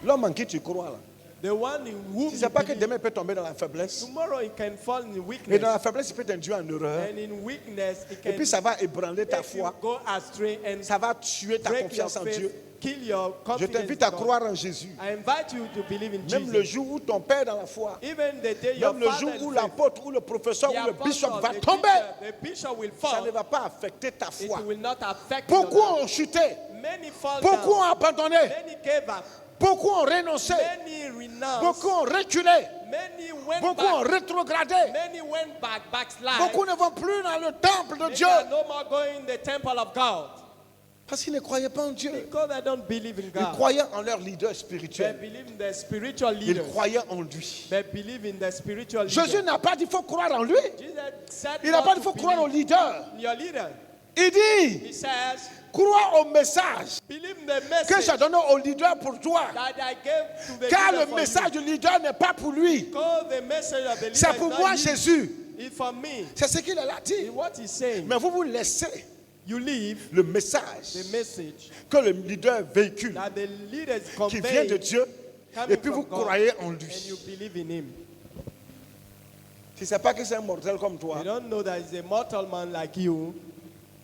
L'homme en qui tu crois là. The one in whom Tu ne you sais pas que believe. demain il peut tomber dans la faiblesse. Tomorrow it can fall in Et weakness. dans la faiblesse, il peut t'induire en erreur. And in weakness it Et can puis ça va ébranler ta make you foi. go astray and Ça va tuer ta break your confiance en faith, Dieu. kill your Je confidence t'invite in à God. croire en Jésus. I invite you to believe in Même le Jesus. jour où ton père dans la foi, Even the day your même le father jour in où faith, l'apôtre, ou le professeur, the ou le bishop apostle, va the tomber, teacher, the bishop will ça fall. ne va pas affecter ta It foi. will not affect Beaucoup your life. ont chuté, Many fall beaucoup ont down. abandonné, Many gave up. beaucoup ont renoncé, Many renounced. beaucoup ont reculé, Many went beaucoup ont back. rétrogradé. Many went back, backslide. Beaucoup ne vont plus dans le temple de Many Dieu are no more going in the temple of God parce qu'ils ne croyaient pas en Dieu. because they don't believe in Ils God. croyaient en leur leader They spirituel. believe in the spiritual Ils leaders. croyaient en lui. They believe in the spiritual Jésus leader. n'a pas dit qu'il faut croire en lui. Jesus said Il n'a not pas dit to qu'il faut croire au believe leader. in your leader. Il dit He says, crois au message believe in the que message j'ai donné au leader pour toi. that I gave to the Car leader le for message you. du leader n'est pas pour lui. Because the message of the leader C'est is pour not moi, you. Jésus. It's for me. C'est ce qu'il a dit. It's what he's saying. Mais vous laissez You leave le the message message que le leader véhicule, that the leader is qui vient de conveying, Dieu, coming et puis vous from God, croyez en and you lui. believe in him. Tu ne sais pas que c'est un mortel comme toi You don't know that he's a mortal man like you.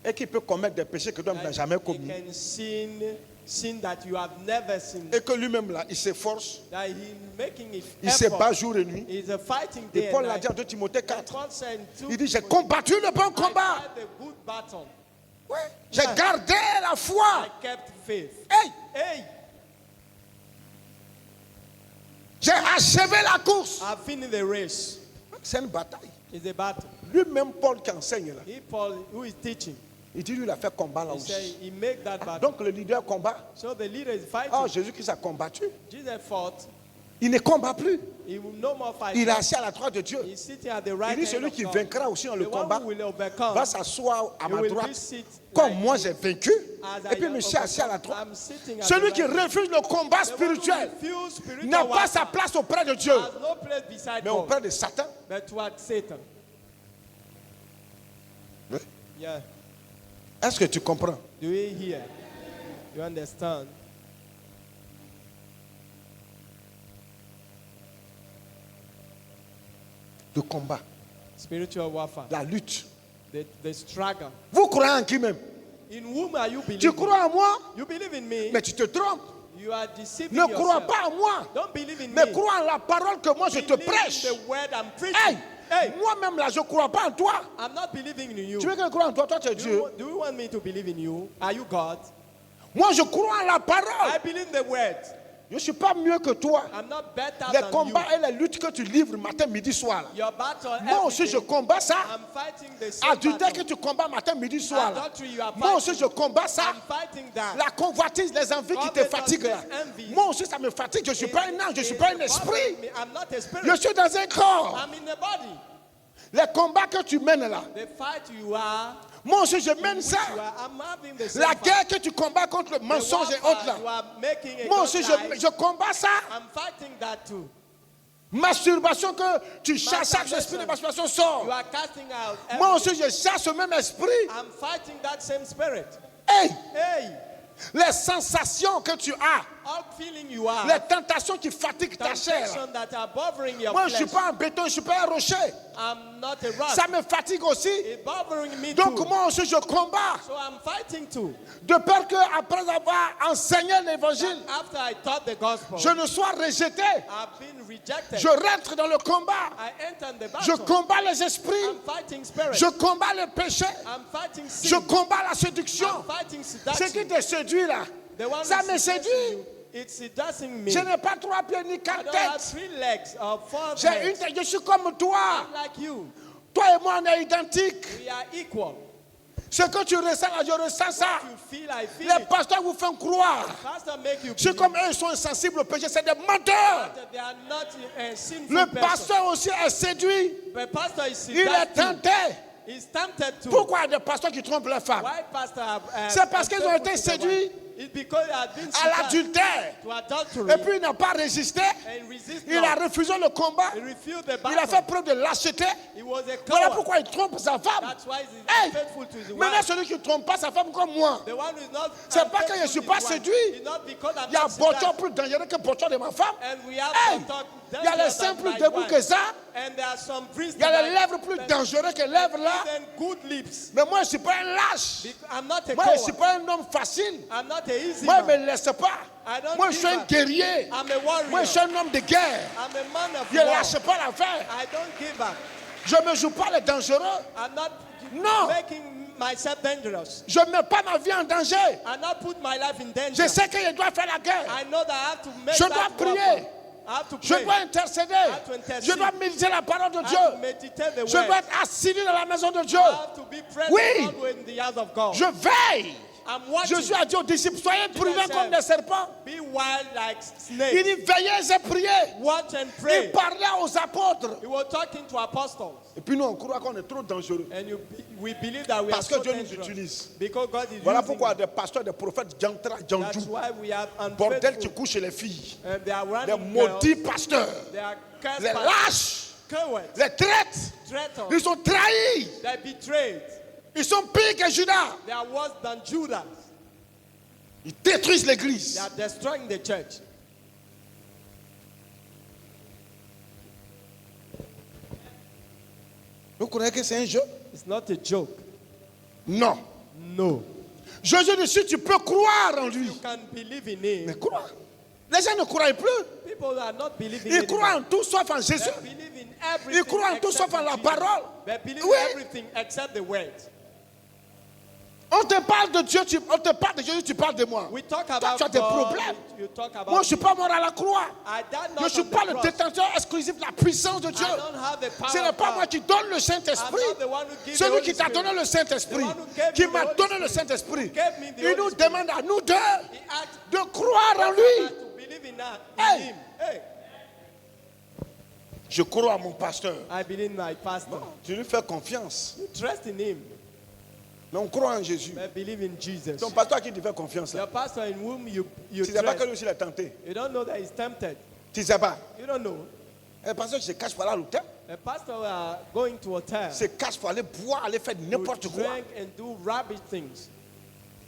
et qui peut commettre des péchés que toi tu n'as jamais He commis. can sin that you have never seen. Et que lui-même là, il s'efforce, That he's making it il se bat effort. jour et nuit. He's a fighting Et day Paul and l'a night. dit en 2 Timothée And 4. Paul said in 2 Il dit, j'ai Timothy, combattu le bon I combat. fought the good battle. Ouais. J'ai gardé la I foi. kept faith. Hey, Hey, j'ai achevé la course. I've finished the race. C'est une bataille. It's a battle. Lui-même, Paul qui enseigne là, He, Paul, who is teaching, il dit, lui, il a fait combat là he said aussi. he make that battle. Donc le leader combat. So the leader is fighting. Oh, Jésus-Christ a combattu. Jesus fought. Il ne combat plus. He will no more fight. Il est assis à la droite de Dieu. He's sitting at the Il right dit, hand celui of qui God. vaincra aussi dans le The one combat who will overcome, va s'asseoir à he ma will be droite. sit Comme like moi me. j'ai vaincu. As Et I puis am me suis assis à la overcome, droite. I'm sitting at Celui the qui right hand. refuse le combat The one who spirituel refuse spiritual n'a pas sa warfare place auprès de Dieu, has no place beside mais God, auprès de Satan. but towards Satan. Yeah. Est-ce que tu comprends? Do you hear? You understand? Le combat, Spiritual warfare. la lutte. The struggle. Vous croyez en qui même? In whom are you Tu believing? crois en moi, You believe in me. mais tu te trompes. You are deceiving Ne crois yourself. pas en moi, Don't believe in mais me. crois en la parole que moi je te Believe prêche. in the word I'm preaching. Hey, Hey, moi-même là, je ne crois pas en toi. I'm not believing in you. Tu veux que je croie en toi? Toi, tu es Dieu. Do you want me to believe in you? Are you God? Moi, je crois en la I parole. believe the word. Je ne suis pas mieux que toi. I'm not better Les than combats you. et les luttes que tu livres matin, midi, soir. Là. Your battle Moi aussi, every je day, combats ça. I'm fighting the same Adultère que battle. tu combats matin, midi, soir. Là. Adultery, you are Moi aussi, fighting. je combats ça. I'm fighting that. La convoitise, les envies qui te Covetous, fatiguent. Là. envies. Moi aussi, ça me fatigue. Je ne suis pas un ange, je ne suis pas un esprit. I'm not a spirit. Je suis dans un corps. I'm in the body. Les combats que tu mènes là. The fight you are, Moi aussi, je in mène which ça. you are, I'm having the same La fight. guerre que tu combats contre le The mensonge et warfare autres là. you are making Moi against aussi, lies, je combats ça. I'm fighting that too. Masturbation que tu chasses, chaque Masturbation. esprit de masturbation sort. You are casting out. Moi everything. aussi, je chasse le même esprit. I'm fighting that same spirit. Hey, Hey, les sensations que tu as All feeling you are, les tentations qui fatiguent ta chair. temptation that are bothering your Moi, je ne suis flesh. pas un béton, je ne suis pas un rocher. I'm not a rock. Ça me fatigue aussi. It's bothering me Donc too. moi aussi, je combats. So I'm fighting too. De peur qu'après avoir enseigné l'évangile, After I taught the gospel, je ne sois rejeté. I've been rejected. Je rentre dans le combat. I enter the Je battle. combats les esprits. I'm fighting spirit. Je combats le péché. I'm fighting Je sin. combats la séduction. I'm fighting Ce seduction. qui te séduit là, The one ça who's me seducing séduit. you, it's seducing me. Je n'ai pas 3 pieds ni I 4 don't have têtes. 3 legs or 4 J'ai une heads. tête. Je suis comme toi. I'm like you. Toi et moi, on est identiques. We are equal. Ce que tu ressens là, je ressens ça. You feel, I feel Les it. pasteurs vous font croire. Pastor make you C'est believe comme eux, ils sont insensibles au péché. C'est des menteurs. that they are not a sinful Le person. pasteur aussi est séduit. But pastor is Il est seduced. tenté. He's tempted to. Pourquoi il y a des pasteurs qui trompent les femmes? Why pastor have, C'est parce qu'ils ont faithful été to the séduits wife? It's because they have been à seduced l'adultère. to adultery Et puis il n'a pas résisté. and resist Il a not. refusé le combat. He refused the Il a fait battle. preuve de lâcheté. He was a Voilà coward. pourquoi il trompe sa femme. That's why he's Hey, faithful to his maintenant wife. celui qui ne trompe pas sa femme comme moi. The one who is not C'est pas que je unfaithful suis to pas his wife. séduit. It's not because I'm Il y a not Bochon seduced. plus dangereux que Bochon de ma femme. And we have Hey, some talk il y a les seins plus debout que ça. And there are some priests Il y a les lèvres plus dangereux que lèvres là. and good lips. Mais moi je ne suis pas un lâche. I'm not a Moi je ne suis coward. pas un homme facile. I'm not a easy Moi je man. ne me laisse pas. I don't Moi je suis give un up. guerrier. I'm a warrior. Moi je suis un homme de guerre. I'm a man of Je ne war. lâche pas l'affaire. I don't give up. Je ne me joue pas les dangereux. I'm not Non. making myself dangerous. Je ne mets pas ma vie en danger. I not put my life in danger. Je sais que je dois faire la guerre. I know that I have to make Je that dois prier. weapon. I have to Je pray. dois intercéder. have to intercede. Je dois méditer la parole de I have to Dieu. meditate the Je word. dois être assidu dans la maison de Dieu. I have to be present Oui. always in the house of God. Je veille. I'm watching. Jésus a dit aux disciples, soyez prudents comme des serpents. Be wild like Il snakes. dit, veillez et priez. Watch and Il pray. parlait aux apôtres. He was talking to apostles. Et puis nous, on croit qu'on est trop dangereux. And we believe that we Parce are que so Dieu nous dangerous. utilise. Because God is Voilà using pourquoi us. des pasteurs, des prophètes, Jantra, That's Janjou, why we have bordel qui unfaithful. couchent chez les filles. And they are Les running maudits girls. pasteurs. They are cursed Les by lâches. cowards. Les traites. Traitors. Ils sont trahis. They betrayed. Ils sont pires que Judas. They are worse than Judas. Ils détruisent They l'église. are destroying the church. Vous croyez que c'est un jeu? It's not a joke. Non. No. Jésus dit, si tu peux croire en lui. You can believe in him. Mais crois. Les gens ne croient plus. People are not believing Ils in croient him. en tout sauf en Jésus. They believe in everything. Ils croient en tout except sauf en in la Jesus. parole. They believe Oui. everything except the word. On te parle de Dieu, on te parle de Jésus, tu parles de moi. We talk Toi, about tu as des God, problèmes. You talk about Moi, je ne suis pas mort à la croix. I died Je not ne suis on the pas le cross. détenteur exclusif de la puissance de Dieu. I don't have the power Ce n'est of pas God. moi qui donne le I'm Saint-Esprit. not the one who gives the Celui Holy qui t'a Spirit. donné le Saint-Esprit, The one who gave qui you the m'a Holy donné le Spirit. Saint-Esprit, Gave me the il Holy nous Spirit. demande à nous deux He asked de croire en lui. to believe in Hey. him. Hey, Je crois à mon pasteur. I believe in my pastor. Tu lui fais confiance. You trust in him. Mais on croit en Jésus. I believe in Jesus. Ton pasteur à qui tu fais confiance. Your pastor in whom you Tu ne sais pas que trust. lui aussi il est tenté. You don't know that he's tempted. Tu ne sais pas. You don't know. Le pasteur se cache pour aller à l'hôtel. The pastor are going to hotel Se cache pour aller boire, aller faire to n'importe quoi. drink and do rubbish things.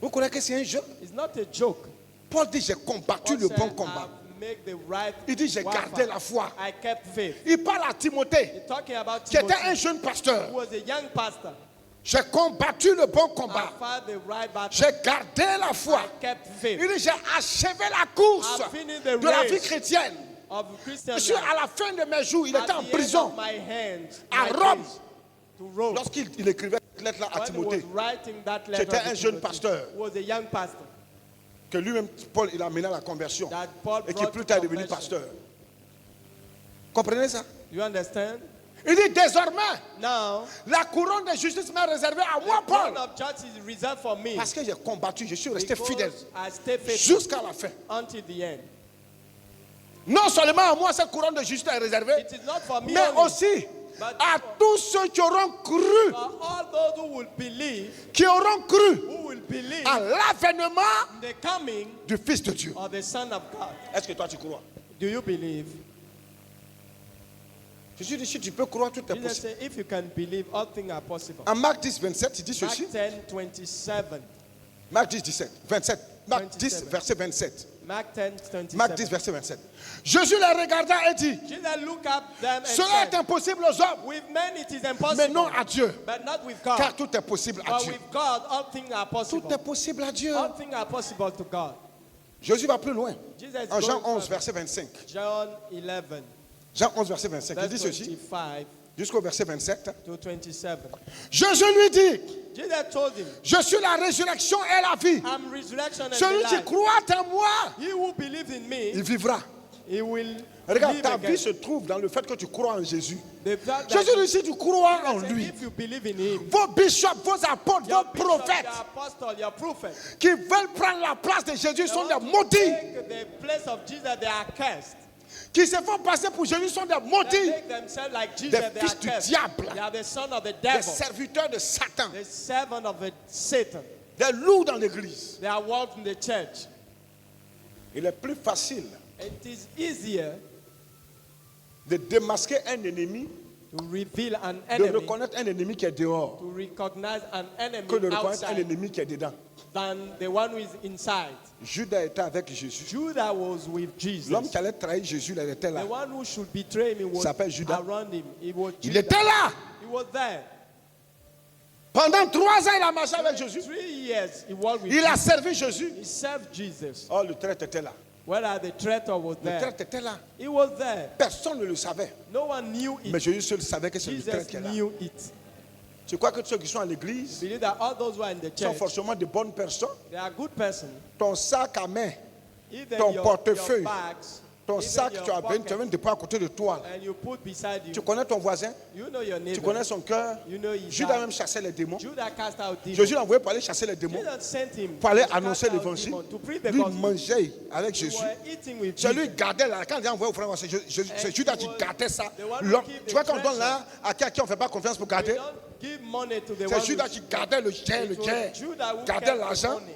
Vous connaissez que c'est un jeu. It's not a joke. Paul dit, j'ai combattu God le said, bon combat. "I've made the right Il dit, j'ai warfare. gardé la foi. I kept faith." Il parle à Timothée, He's talking about qui était un Timothy, jeune pasteur. who was a young pastor. J'ai combattu le bon I combat. fought the right battle. J'ai gardé la foi. I kept faith. Il dit, j'ai achevé la course I've finished the de la race vie chrétienne. of Christian Je suis life. à la fin de mes jours, il At était en the end prison. of my hands, À my Rome. days, to Rome. Lorsqu'il écrivait cette lettre-là à When he Timothée, was writing that letter C'était to un jeune Timothy, pasteur. he was a young pastor. que lui-même, Paul, il a mené à la conversion. That Paul Et qui brought plus to tard est devenu conversion. pasteur. Comprenez ça? You understand? Il dit désormais, Now, la couronne de justice m'est réservée à moi, the crown Paul. of justice is reserved for me. Parce que j'ai combattu, je suis resté fidèle Because I stay faithful jusqu'à la fin. until the end. Non seulement à moi, cette couronne de justice est réservée, It is not for me mais only, aussi but à tous ceux qui auront cru, for all those who will believe, à in l'avènement the coming du Fils de Dieu. of the Son of God. Est-ce que toi tu crois? Do you believe? Jésus dit, si tu peux croire, tout est Jesus possible. said, if you can believe, all things are possible. En Marc 10, 27, il dit Mark ceci. 10, 27. Marc 10, 17, 27. Marc 10, 27. verset 27. Mark 10:27. Marc 10, verset 27. Jésus les regarda et dit, Jesus looked at them and cela est said, impossible aux hommes, with men it is mais impossible, non à Dieu. but not with God. Car tout est possible à But Dieu. with God, all things are Tout possible. est possible à Dieu. All things are possible to God. Jésus va plus loin. Jesus is En Jean going 11, further. verset 25. John 11, Jean 11, verset 25. Il dit verse ceci, 25 jusqu'au verset 27. to 27. Jésus lui dit, Jesus told him, je suis la résurrection et la vie. I'm resurrection and the Celui qui life. croit en moi, He who believes in il me, vivra. he will Regarde, live ta again. vie se trouve dans le fait que tu crois en Jésus. The fact that Jésus dit, si tu crois en said, lui, if you believe in him, vos bishops, vos apôtres, your vos bishop, prophètes your apostle, your prophet, qui veulent prendre la place de Jésus they sont want des to maudits. take the place of Jesus, they are cursed. Qui se font passer pour Jésus sont des They maudits. make themselves like Jesus, Des they are fils du cursed. diable. They are the son of the Des devil, serviteurs de Satan. the servant of Satan. Des loups dans l'église. They are wolves in the church. Il est plus facile It is easier de démasquer un ennemi, to reveal an de enemy, reconnaître un ennemi qui est dehors, to recognize an enemy que de reconnaître un outside ennemi qui est dedans. than the one who is inside. Judas était avec Jésus. Judah was with Jesus. L'homme qui allait trahir Jésus, il était là. The one who should betray him was s'appelle Judas. around him. It was Il Judas. était là. He was there. Pendant 3 ans, il a marché avec Jésus. 3 years he walked with Il a Jesus. servi Jésus. He served Jesus. Oh, le traître était là. Whether the traitor was Le there. traître était là. He was there. Personne ne le savait. No one knew Mais it. Jésus seul savait que c'est le traître Jesus qui est là. knew it. Tu crois que ceux qui sont à l'église Believe that all those who are in the sont church, forcément de bonnes personnes? they are good persons. Ton sac à main, Even ton your portefeuille, bags, ton even sac, your tu as pocket, même de pas à côté de toi. and you put beside you. Tu connais ton voisin, You know your tu neighbor. connais son cœur. You know his Judas heart. même chassait les démons. Judah cast out demons. Jésus l'a envoyé pour aller chasser les démons, Jesus sent him pour aller to cast annoncer out l'évangile. demons, to preach the Lui gospel. mangeait avec They Jésus. were eating with C'est lui Jesus. qui gardait là. Quand il a envoyé au frère, c'est Judas qui gardait ça. the one who L'homme- keep Tu vois the qu'on donne là treasure. à qui on ne fait pas confiance pour We garder. don't give money to the one C'est who Judas qui gardait le gain, it was Judah who gardait kept the l'argent. money.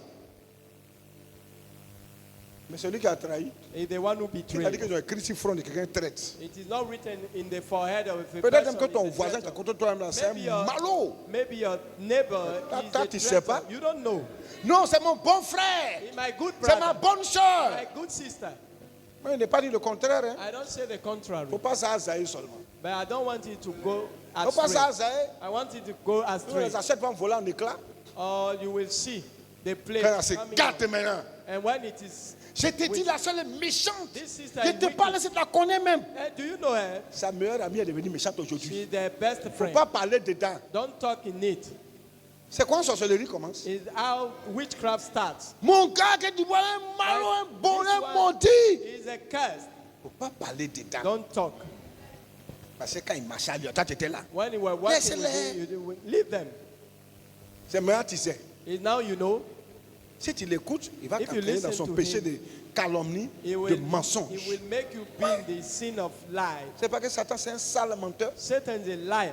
Mais celui qui a trahi, Is the one who qui a dit betrayed. qu'ils ont écrit sur le front de quelqu'un traite. It is not written in the forehead of a Peut-être même person. que ton it's a voisin qui traitor. est contre toi, c'est un Maybe your- malot. Maybe your neighbor is Toi, a tu sais traitor. pas. You don't know. Non, c'est mon bon frère. He's my good C'est ma brother. bonne soeur. My good sister. Mais il n'est pas dit le contraire. Hein. I don't say the contrary. Il ne faut pas ça à Zahir seulement. But I don't want it to go Il ne faut pas ça à astray. Zahir. I want it to go Nous, astray. les assiettes vont voler en éclats. Or you will see the place Quand c'est coming 4 out. maintenant. And when it is, Je t'ai dit, la seule est méchante. this sister Je is te parle, wicked. si tu la connais même. Do you know her? Sa meilleure amie est devenue méchante aujourd'hui. She's their best Il ne faut friend. pas parler dedans. Don't talk in it. C'est quand la sorcellerie commence? It's how witchcraft starts. Mon gars qui dit voilà un malot, un bon, This un one maudit. is a curse. Il ne faut pas parler dedans. Don't talk. Parce que quand il marchait à lui, toi tu étais là. When you were working Laisse-les. with him, leave them. C'est maintenant tu sais. It's now you know. Si tu l'écoutes, il va If you t'entraîner dans listen son to péché him, de calomnie, He de will mensonge. make you be in the sin of lie. C'est pas que Satan c'est un sale menteur. Satan is a liar.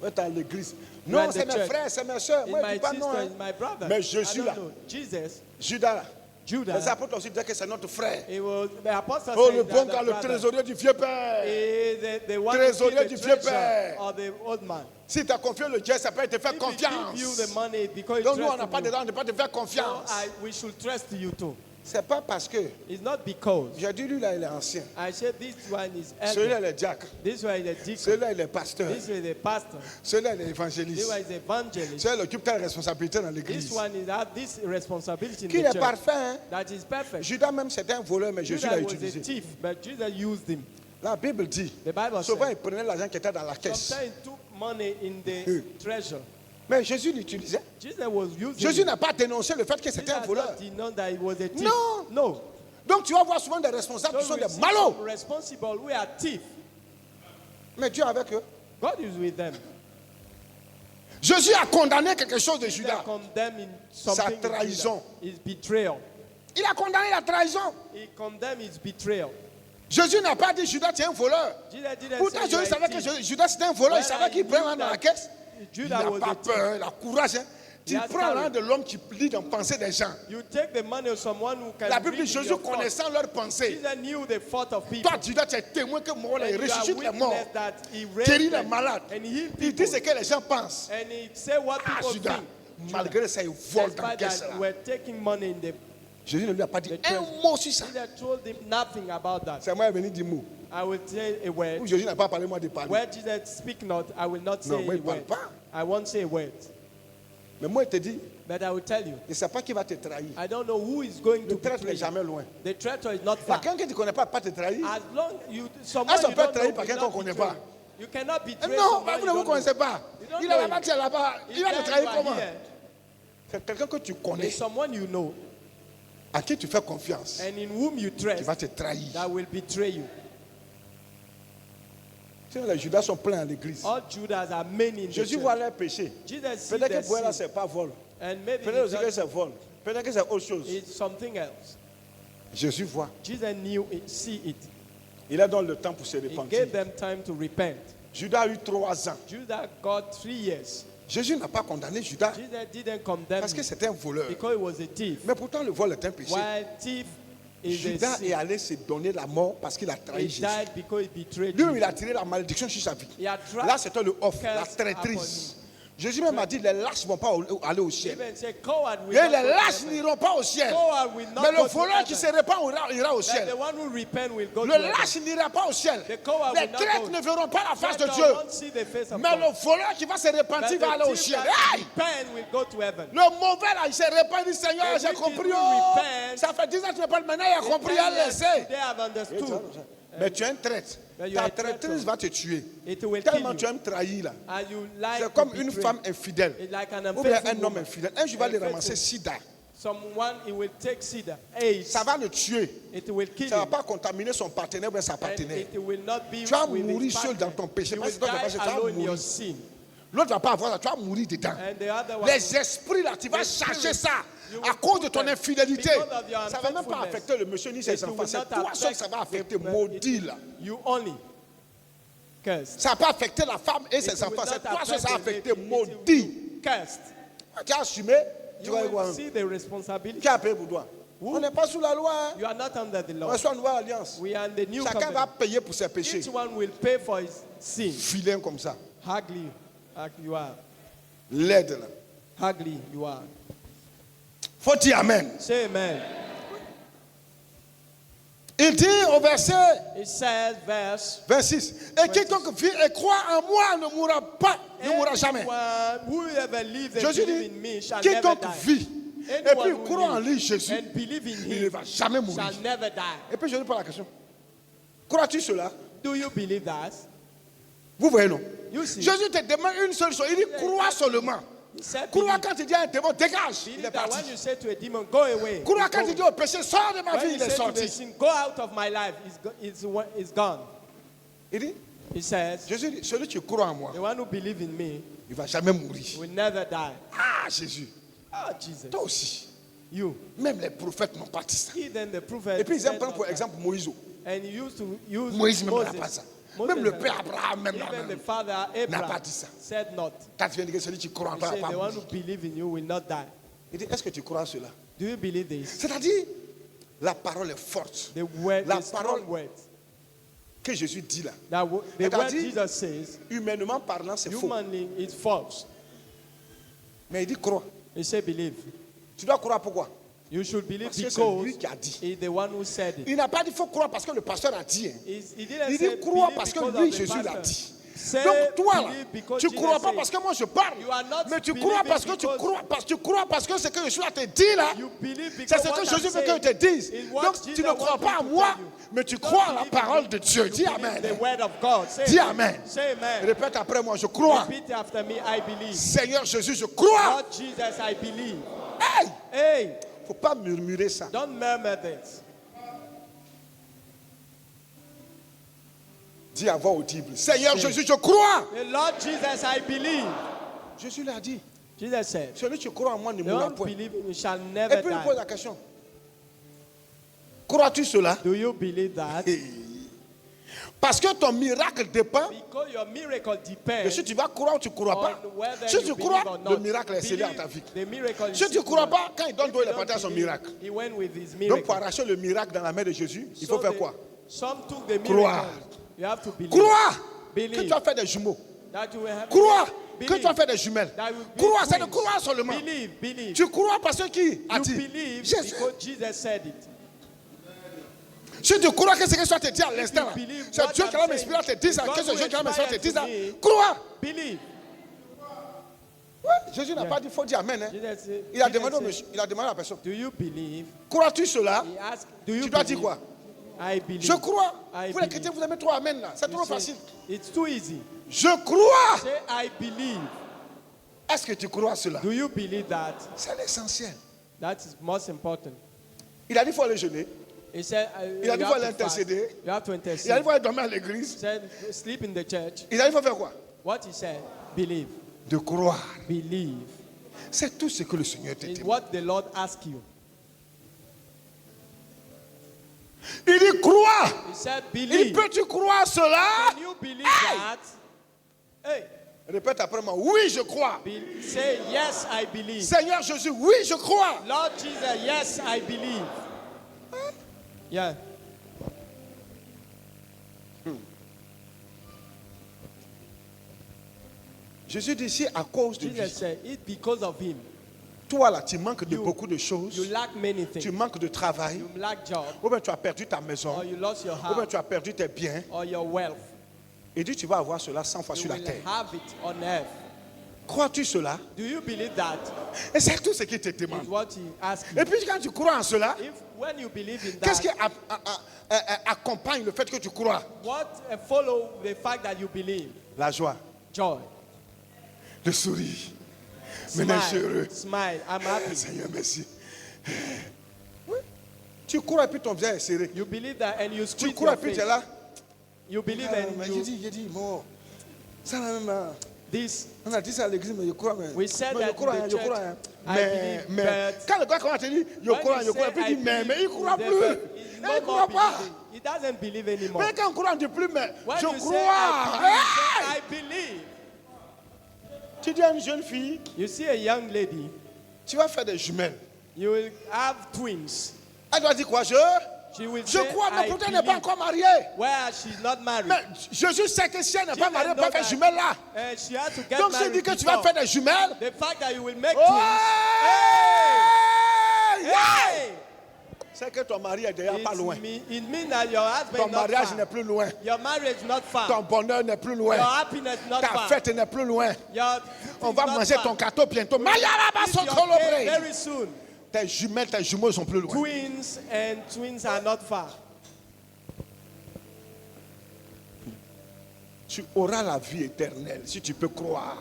Ouais, t'es à l'église. You are Non, in c'est the mes church. frères, c'est mes soeurs. It's Moi, je my dis pas non. sister, Hein. it's my brother. Mais je I suis don't là. know. Jesus, Judas là. Judas, Les apôtres aussi disaient que c'est notre frère. it was the apostle Oh, said le that bon the gars, le brother trésorier du vieux père. is the one who Trésorier keep du the vieux treasure père. of the old man. Si tu as confié le Dieu, ça peut te faire If confiance. he give you the money because he Donc nous, on trusts n'a pas in de you, droit, on ne peut pas te faire so confiance. we should trust you too. C'est pas parce que, It's not because j'ai dit lui là, il est ancien. I said this one is Celui-là, elder, il est diacre. this one is a deacon, Celui-là, il est pasteur. this is a pastor, Celui-là, il est this évangéliste. one is evangelist. Celui-là, il occupe telle responsabilité dans This l'église. one is have this responsibility in Qu'il the est church. parfait. Hein? That is perfect. Judas même, c'était un voleur, mais Jésus Judas l'a was a utilisé. thief, but Jesus used him. La Bible dit, The Bible souvent, says, il prenait l'argent qui était dans la caisse. sometimes he took money in the treasure. Mais Jésus l'utilisait. Jesus was using Jésus it. n'a pas dénoncé le fait que Jesus c'était un has voleur. not denied that he was a thief. Non. No. Donc tu vas voir souvent des responsables qui So sont we des see malauds. some responsible, we are thief. Mais Dieu est avec eux. God is with them. Jésus a condamné quelque chose de Jesus Judas. condemned in something in trahison. Judas. His betrayal. Il a condamné la trahison. He condemned his betrayal. Jésus n'a pas dit Judas, tu es un voleur. Jesus didn't Pourtant, say you Jésus are a savait que thief. Judas c'était un voleur. Il When savait I qu'il prend knew l'argent dans la that caisse. Il Judas n'a was pas a thief. peur, il a courage. Hein. Tu He has prends courage. l'argent de l'homme qui lit dans la pensée des gens. You take the money of someone who can La Bible read dit in Jésus your thoughts. connaissant leurs pensées. Jesus knew the thought of people. Toi, Judas, tu es témoin que mort, And il you are ressuscite les morts. witness that he Guérit raised les them malades. and healed Il dit people. ce que les gens pensent. And he said what Ah, people Judas, think. malgré ça, il vole dans la Despite caisse. that, Là. we're taking money in the Jésus ne lui a pas dit The un twelve- mot sur ça. Jesus told him nothing about that. C'est moi qui est venu dire mot. I will say a Ou word. Jésus n'a pas parlé, moi de parler. Where Jesus speak not, I will not Non, say moi, a il parle word. pas. I won't say a word. Mais moi, il te dit, But I will tell you, il ne sait pas qui va te trahir. I don't know who is going to Le traître n'est betray you. jamais loin. The traitor is not far. Quelqu'un que tu ne connais pas peut te trahir. As long you someone Est-ce qu'on you peut don't trahir know par will quelqu'un not qu'on connaît betray pas? you. You cannot betray Non, someone vous you ne vous don't connaissez know. pas. You don't Il know est him. là-bas, tu es là-bas. If Il va te then trahir you are comment? here, C'est quelqu'un que tu connais, there's someone you know à qui tu fais confiance, and in whom you qui trust va te trahir. that will betray you. Sinon, les Judas sont pleins à l'église. All Judas are many in the Jésus church. voit leurs péchés. Jesus sees Peut-être their que pour elle, sin, c'est pas vol. and maybe Peut-être aussi que it's c'est vol. Peut-être que c'est autre chose. something else. Jésus voit. Jesus knew it, see it. Il a donné le temps pour se He repentir. gave them time to repent. Judas a eu 3 ans. Judas got 3 years. Jésus n'a pas condamné Judas Jesus didn't condemn parce que him c'était un voleur. because he was a thief. Mais pourtant, le vol est un péché. While thief is Judas a est sin. allé se donner la mort parce qu'il a He trahi Jésus. died because he betrayed Lui, Jesus. il a tiré la malédiction sur sa vie. He had tried Là, c'était le off, la curse traîtrise. Jésus même a dit, les lâches ne vont pas aller au ciel. Even say, coward will Et not les go to lâches heaven. n'iront pas au ciel. Coward will not Mais go le to voleur qui heaven. se répand ira au But ciel. the one who repent will go Le to heaven. lâche n'ira pas au ciel. The coward Les will not traîtres go. ne verront pas la face de Traitor Dieu. won't see the face of Mais God. le voleur qui va se But repentir va aller the au thief ciel. that Aïe! repent will go to heaven. Le mauvais là, il se répand, il dit Seigneur, The j'ai wicked compris. will Oh, repent. ça fait 10 ans que tu ne parles, maintenant il a compris, il a laissé. They have understood. Mais tu es un traître. But you Ta are a traitor. traîtrise va te tuer. It will kill Tellement you. tu aimes trahir là. And you like C'est comme to une betray. femme infidèle. It's like an Ou bien unfaithful un homme woman. infidèle. Un jour, il va le Unfaithful. ramasser sida. Someone, it will take cedar. AIDS. Ça va le tuer. It will kill Ça ne va him. pas contaminer son partenaire ou bien sa And partenaire. it will not be Tu vas with mourir his seul partner. dans ton péché. You Parce will que toi, die tu vas alone in mourir. your sin. L'autre ne va pas avoir ça, tu vas mourir dedans. And the other one, Les esprits là, tu vas The chercher spirit, ça you à will cause de put ton them infidélité. because of your Ça ne va même pas unfaithfulness. affecter le monsieur ni ses It will enfants. C'est not toi seul que ça va affect affecter. the- Maudit là. You only. Cursed. Ça va pas affecter la femme et ses It will enfants. C'est not toi seul que ça va affect the affecter. baby. It will Maudit. be Cursed. Tu as assumé. Tu You vas will voir. see the responsibility. Qui a payé pour toi? On n'est pas sous la loi. Hein. You are not under the On law. est sur une nouvelle alliance. We are in the new Chacun va covenant. payer pour ses péchés. Each one will pay for his sin. Vilain comme ça. Ugly, you are. L'aide là. Ugly, you are. Faut dire Amen. Say amen. Il dit au verset It says, verse 26. Et quiconque vit et croit en moi ne mourra pas, ne mourra jamais. Anyone who ever lives and Jésus believe dit, in me shall never quiconque die. vit et puis Anyone who croit en lui, lives Jésus, and believe in il ne him va jamais mourir. shall never die. Et puis je lui pose la question. Crois-tu cela? Do you believe that? Vous voyez non? You see, Jésus te demande une seule chose. Il dit crois seulement. he said, Crois believe, quand il dit à un démon, dégage. Il believe est that parti. when you say to a demon, go away, Crois quand go. il dit au péché, sors de ma When vie, you il est say to the sorti. sin, go out of my life, it's gone. Il dit, He says, Jésus dit, celui qui croit en moi, the one who believes in me il ne va jamais mourir. will never die. Ah, Jésus, Oh, Jesus. toi aussi. You. Même les prophètes n'ont pas dit ça. Even the prophet Et puis ils said aiment prendre not pour that. exemple Moïse. And he used to use Moïse même n'a pas Moses. ça. Moses Même le had- père Abraham même Even the n'a father pas Abraham dit ça. said not. Quand tu viens de dire celui qui croit en He toi said va the pas one who mourir. believes in you will not die. Il dit, est-ce que tu crois à cela? Do you believe this? C'est-à-dire, la parole est forte. The word, La the parole strong word. que Jésus dit là, The word C'est-à-dire- Jesus says, humainement parlant, c'est faux. humanly it's false. Mais il dit crois. He said believe. Tu dois croire pourquoi? You should believe Parce que c'est because lui qui a dit. he's the one who said it. Il n'a pas dit faut croire parce que le pasteur a dit. Hein. He didn't Il say dit crois believe parce que because lui, of the Jésus l'a pastor. dit. Say Donc toi là, believe because tu Jesus crois pas said. parce que moi je parle. You are not Mais tu believing crois parce que tu because- crois tu crois parce que ce que Jésus te dit là. You believe C'est because ce what que I'm Jésus veut que saying je te dise. is what Donc Jesus tu ne crois wants pas me en to moi, tell you. mais tu Don't crois en la believe parole in de me. Dieu. You Dis believe Amen. the word of God. Say Dis amen. Amen. Say amen. Répète après moi, je crois. Repeat after me, I believe. Seigneur Jésus, je crois. Lord Jesus, I believe. Hey, Hey, faut pas murmurer ça. don't murmur this. Dis à voix audible. Seigneur Jésus, je crois. The Lord Jesus, I believe. Jésus l'a dit. Jesus said, Celui qui croit en moi ne the mourra one who point. believe in me shall Et never puis il pose die. la question. Crois-tu cela? Do you believe that? Parce que ton miracle dépend Because your miracle de depends si tu vas croire ou tu ne crois on pas. whether Si you tu believe crois, or le not. miracle est scellé dans Believe ta vie. the miracle is Si tu ne sealed crois in pas, quand il donne If toi, you il est don't parti à son believe, miracle. He went with his Donc miracle. pour arracher le miracle dans la main de Jésus, il faut So faire they- quoi? Some took the miracle. Croire. You have to believe. Crois que Believe tu as fait des jumeaux. that you will have Crois que tu vas faire des jumelles. that will be Crois, c'est de twins. croire seulement. Believe. Tu crois parce que qui a You dit? believe Jésus. because Jesus said it. Si tu crois que ce que je te dis à l'instant, you believe c'est what Dieu I'm qui va saying, m'inspirer à te dire ça. God Que c'est will Dieu qui va m'inspirer à te inspire dire ça. to me. Crois. Believe. Ouais, Jésus n'a pas dit, il faut dire Amen. Hein. Jesus said- Il a Jesus demandé, au said, monsieur, il a demandé à la personne, do you believe? crois-tu cela? He asked, do you Tu dois believe? dire quoi? I believe. Je crois. I Vous les believe. chrétiens, vous aimez trop Amen là. C'est You trop say, facile. it's too easy. Je crois. Say, I believe. Est-ce que tu crois à cela? Do you believe that? C'est l'essentiel. That is most important. Il a dit qu'il faut aller jeûner. He said, Il a dit you qu'il faut have aller to fast. intercéder. You have to Il a dit qu'il intercede. faut aller dormir à l'église. He said, sleep in the church. Il a dit qu'il faut faire quoi? What he said, believe. De croire. Believe. C'est tout ce que le Seigneur te Is dit. what the Lord asks you. Il dit crois. He said, Il believe. peux-tu croire à cela? Can you believe Hey! that? Hey, Répète après moi. Oui, je crois. say, yes, I believe. Seigneur Jésus, oui, je crois. Lord Jesus, yes, I believe. Yeah. Jésus dit si à cause de Jesus lui, said, it's because of him. toi là, tu manques de You- beaucoup de choses. You lack many Tu things. manques de travail. You lack job, Ou bien tu as perdu ta maison. or you lost your Ou bien house, tu as perdu tes biens. or your wealth. Et dit tu vas avoir cela 100 fois You sur la will terre. have it on earth. Crois-tu cela? Do you believe that? Et c'est tout ce qu'il te Is demande. what he asks you. Et puis quand tu crois en cela, If when you believe in qu'est-ce qui that, accompagne le fait que tu crois? what follow the fact that you believe? La joie, Joy. le sourire. Maintenant, je suis heureux. Smile. I'm happy. Seigneur, merci. Oui. Tu crois et puis ton visage est serré. You believe that and you Tu squeeze crois your et puis tu es face. là. You believe Ah, and mais you j'ai dit, bon. Ça, même, this. on a dit ça à l'église, mais je crois. Mais, We said mais that je crois, in the je crois. church, I Mais, believe, but quand le gars commence à te dire, je when crois, you et puis say il dit, mais il ne croit the plus. faith, he's Il no ne more croit pas. believing. He doesn't believe anymore. Mais quand on croit, on ne dit plus, mais When je you say crois. I Hey! believe, say, I believe. Tu dis à une jeune fille, You see a young lady, tu vas faire des jumelles. you will have twins. Elle doit dire quoi? Je will Je say, crois, mais I pourtant elle n'est pas believe. encore mariée. Where she's not married. Mais Jésus sait que si elle n'est pas Jesus mariée, elle ne peut know pas faire that, jumelles là. She had to get Donc, si married dit que tu vas before. faire des jumelles, The fact that you will make oh, twins. hey, hey, Hey! c'est que ton mari est déjà pas loin. It means that your husband Ton is not mariage far. n'est plus loin. Your marriage is not far. Ton bonheur n'est plus Your loin. happiness is not Ta far. fête n'est plus loin. Your On va is not manger far. ton gâteau bientôt. Mayaraba Eat your sokolobre. cake very soon. Tes jumelles, tes jumeaux sont plus loin. Twins and twins are not far. Tu auras la vie éternelle si tu peux croire.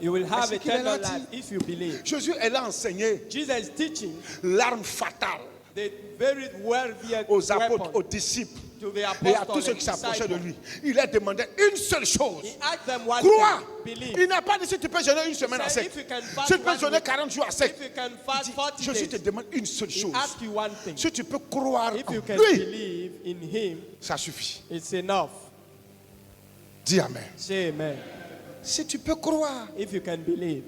You will have Est-ce qu'il est eternal là, life if you believe. Jésus, elle a enseigné Jesus is teaching l'arme fatale the very worthy aux apôtres, aux weapon disciples to the et à apostles tous ceux and qui s'approchaient de disciples. lui. Il a demandé une seule chose. He asked them one Crois. thing. Believe. Il n'a pas dit si tu peux jeûner une semaine à said, sec. if you can fast Si tu peux one jeûner week, 40 jours à sec. If you can fast 40 Jésus te days, demande une seule he chose. asks you one thing. Si tu peux croire If en you can lui, believe in him, ça suffit. it's enough. Dis Amen. Say amen. Si tu peux croire. If you can believe.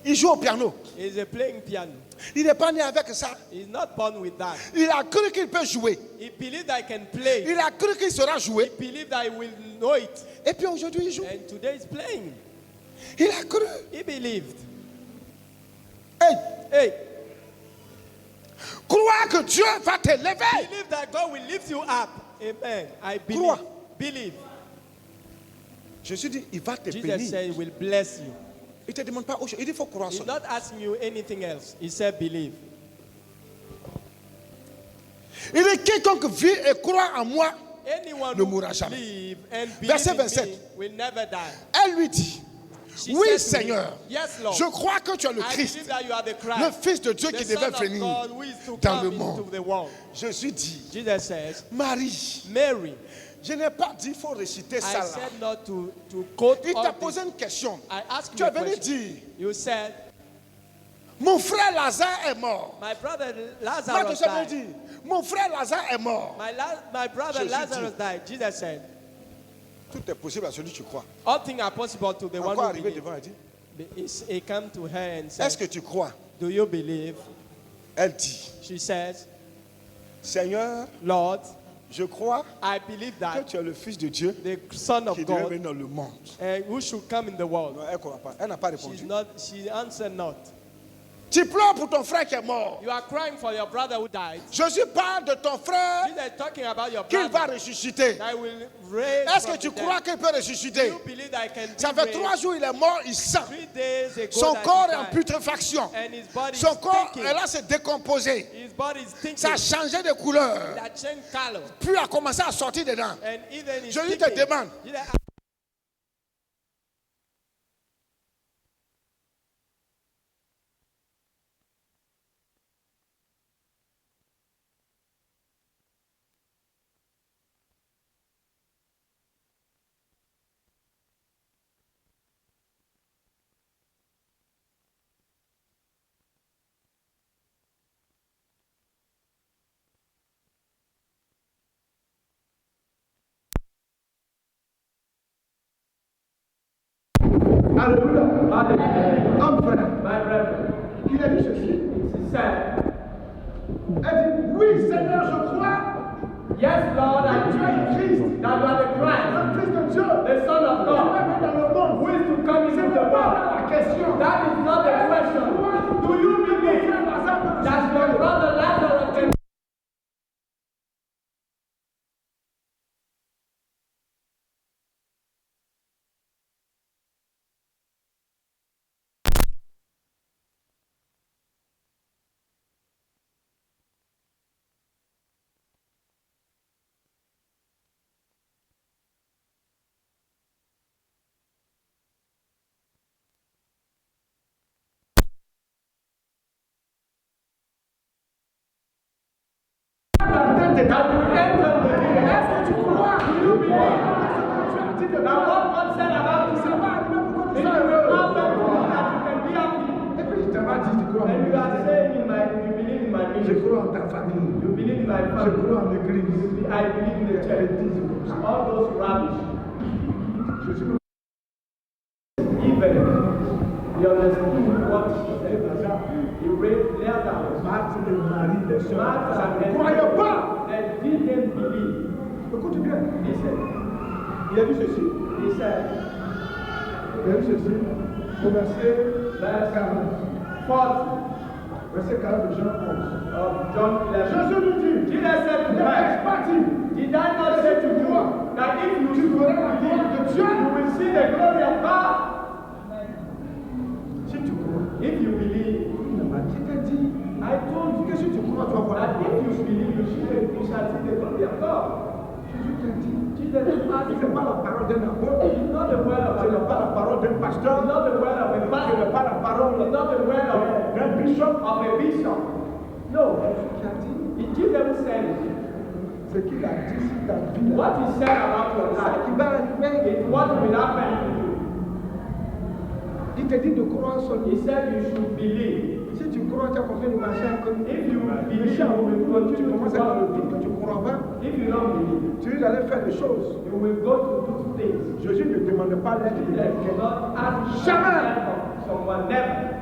Il joue au piano. He's playing piano. Il n'est pas né avec ça. He's not born with that. Il a cru qu'il peut jouer. He believed that he can play. Il a cru qu'il saura jouer. He believed that he will know it. Et puis aujourd'hui, il joue. And today he's playing. Il a cru. He believed. Hey, Hey, crois que Dieu va te lever. believe that God will lift you up. Amen. I believe. Crois. Believe. Jésus dit, il va te Jesus bénir. said he will bless you. Il ne te demande pas autre chose. Il dit, il faut croire He's ça. not asking you anything else. He said believe. Il dit, quiconque vit et croit en moi, Anyone ne who mourra jamais. believe and Verset believe in 27. me will never die. elle lui dit, She oui said to Seigneur, him, yes, Lord. je crois que tu es le I Christ, believe that you are the Christ, le Fils de Dieu the qui Son devait of venir God who is to dans come le into monde. the world. Jésus dit, Jesus says, Marie, Mary, je n'ai pas dit il faut réciter ça I là. said not to quote Il t'a all posé this. une question. I asked Tu you es a venu question. dire, You said, mon frère Lazare est mort. my brother Moi, Lazarus tu sais died. dire, mon frère Lazare est mort. My brother Jésus Lazarus dit. died. Jesus said, Tout est possible à celui que tu crois. all things are possible to the one Encore who arrivé believes. devant, elle dit, He came to her and est-ce said, que tu crois? do you believe? Elle dit, She says, Seigneur, Lord, Je crois I believe que that tu es le Fils de Dieu the Son of qui devait God venir dans le monde. who should come in the world. Non, elle ne croit pas. Elle n'a pas répondu. She answered not. Tu pleures pour ton frère qui est mort. You are crying for your brother who died. Jésus parle de ton frère Jesus is talking about your qu'il va brother ressusciter. that will raise Est-ce que from tu the dead. crois qu'il peut ressusciter? You believe that I can Ça be fait 3 raised? jours il est mort, il sent. 3 days ago Son that corps he est en died, putréfaction. and his body Son is corps thinking. est là, c'est décomposé. His body is thinking. Ça a changé de couleur. That changed color. Puis a commencé à sortir dedans. And even his Jésus te thinking. demande, Jesus, Alléluia. Homme frère, my brother, il a dit ceci. he said, Elle dit, oui Seigneur, je crois yes, Lord, que I tu es le believe Christ, that you are the Christ, le Fils de Dieu, the Son of qui va God, venir dans le monde. who is to come Ce into n'est the pas world. la question. That is not the question. Do you believe that your brother Lazarus can Est-ce that will enter the kingdom? que tu crois? Do you believe Tu as dit de that what God said about you, ça va arriver pour que it tu sois will heureux. happen to you that you can be happy? Et puis je t'avais dit, tu crois en And you are moi. saying you believe in my Je ministry, crois en ta famille. you believe in my Je family, crois en l'église. I believe in the church. All those rubbish. Je suis le Even you understood what he said. He raised Lazarus. Marthe et Marie, les sœurs. Martha Ne and croyez pas. they didn't believe. Écoute bien. He said, Il a dit ceci. he said, Il a dit ceci. Au verset verse 40. 40 Verset 40 de Jean 11. of John 11. Jésus lui dit, Jesus said to ne her, laisse pas dire, did I not say to you that if tu you verras la gloire de Dieu. you will see the glory of God? Si tu crois. If you believe, Qui t'a dit I told you que si tu crois, tu vas voir la that gloire. if you believe, you shall see the glory of God. Jésus t'a dit. Jesus asked Ce you, n'est pas la parole d'un apôtre. it's not the word of Ce n'est pas la parole d'un it's pasteur. not the word of a Ce n'est pastor, pas la parole it's not the word d'un bishop. of a bishop. No, Qui a dit it Jesus said it. ce qu'il a dit sur ta vie. What he said about your Ce qui life va arriver. is what will happen to you. Il te dit de croire seulement. He said you should believe. Si tu crois, tu as compris le marché inconnu. If you Le believe, chien, you will tu continue commences to à avoir le follow. doute que tu ne crois pas. If you don't believe, Tu allais faire des choses. you will go to do things. Jésus ne demande pas l'aide de That quelqu'un. cannot ask Jamais. someone. Never.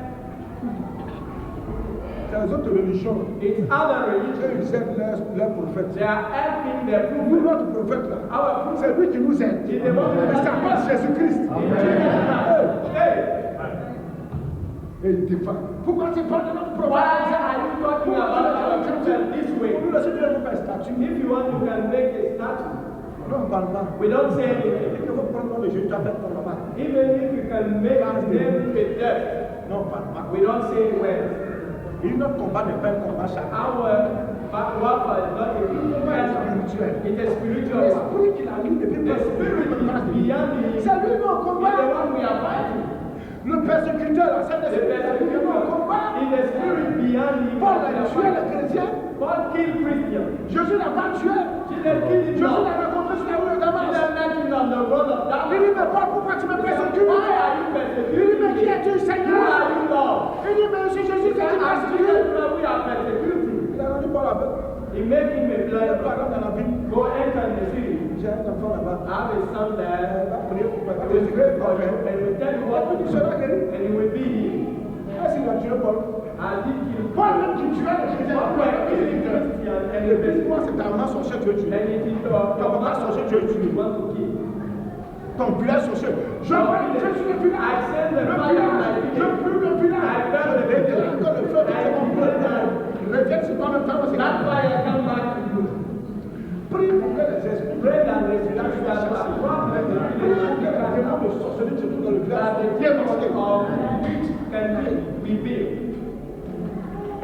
C'est les autres religions. It's other religions. Ils aident leurs prophètes. They are helping their Nous, people. notre prophète là, Our people. c'est lui qui nous aide. Il est bon. Il s'appelle Jésus-Christ. Hey, Et il défend. Pourquoi tu parles de notre prophète? why are you talking about our children this way? Nous, si tu veux faire un statut, If you want, you can make a statue. non, on ne parle pas. We don't say Il anything. faut prendre le Jésus, tu appelles ton maman. Even if you can make his name a death, Non, on ne parle pas. we don't say words. Et notre combat n'est pas un combat charnel. Our warfare is not a Combat physical, spirituel. it's a spiritual one. L'esprit qu'il a mis depuis The spirit is beyond the C'est lui mon is combat. the one we are fighting. Le persécuteur, là, c'est The l'esprit qui est mon combat. persecutor is the spirit beyond the Paul a tué les chrétiens. Paul killed Christians. Jésus n'a pas tué. Jesus killed him Jésus not. l'a rencontré sur la rue de Damas. Jesus met him on the road of Il Damascus. dit, mais Paul, pourquoi tu me persécutes? Why are you Il dit, mais persecuting qui me? es-tu, Who Seigneur? are you, Lord? Il dit, mais c'est Jésus que tu And persécutes. Jesus said, we are persecuting. Il a rendu Paul avec. He made him a Il blind est pas dans la ville. go enter the city. J'ai un enfant là-bas. I have a son there. Il va prier pour He moi. will pray for you and he will tell you what to Tu do. seras guéri. And he will be healed. Est-ce qu'il a tué Paul? As he killed Paul même qui tuait les chrétiens. Paul were killing Christians and Il depuis toi, c'est ta main sorcière que tu es. And it is Ton papa sorcier que tu you es. want to kill. Ton village sorcier. Je vois le feu sur le I village. send the Le fire on my village. Je village. brûle le village. I burn the Je déclare village. que le feu I est mon declare that revienne sur toi même temps. that fire come back to you. Prie pour que les esprits Pray that the village soient shall chassés. have Prie pour que la démon de sorcellerie se trouve dans le that village. the Viens demon masquer. of witch can be built.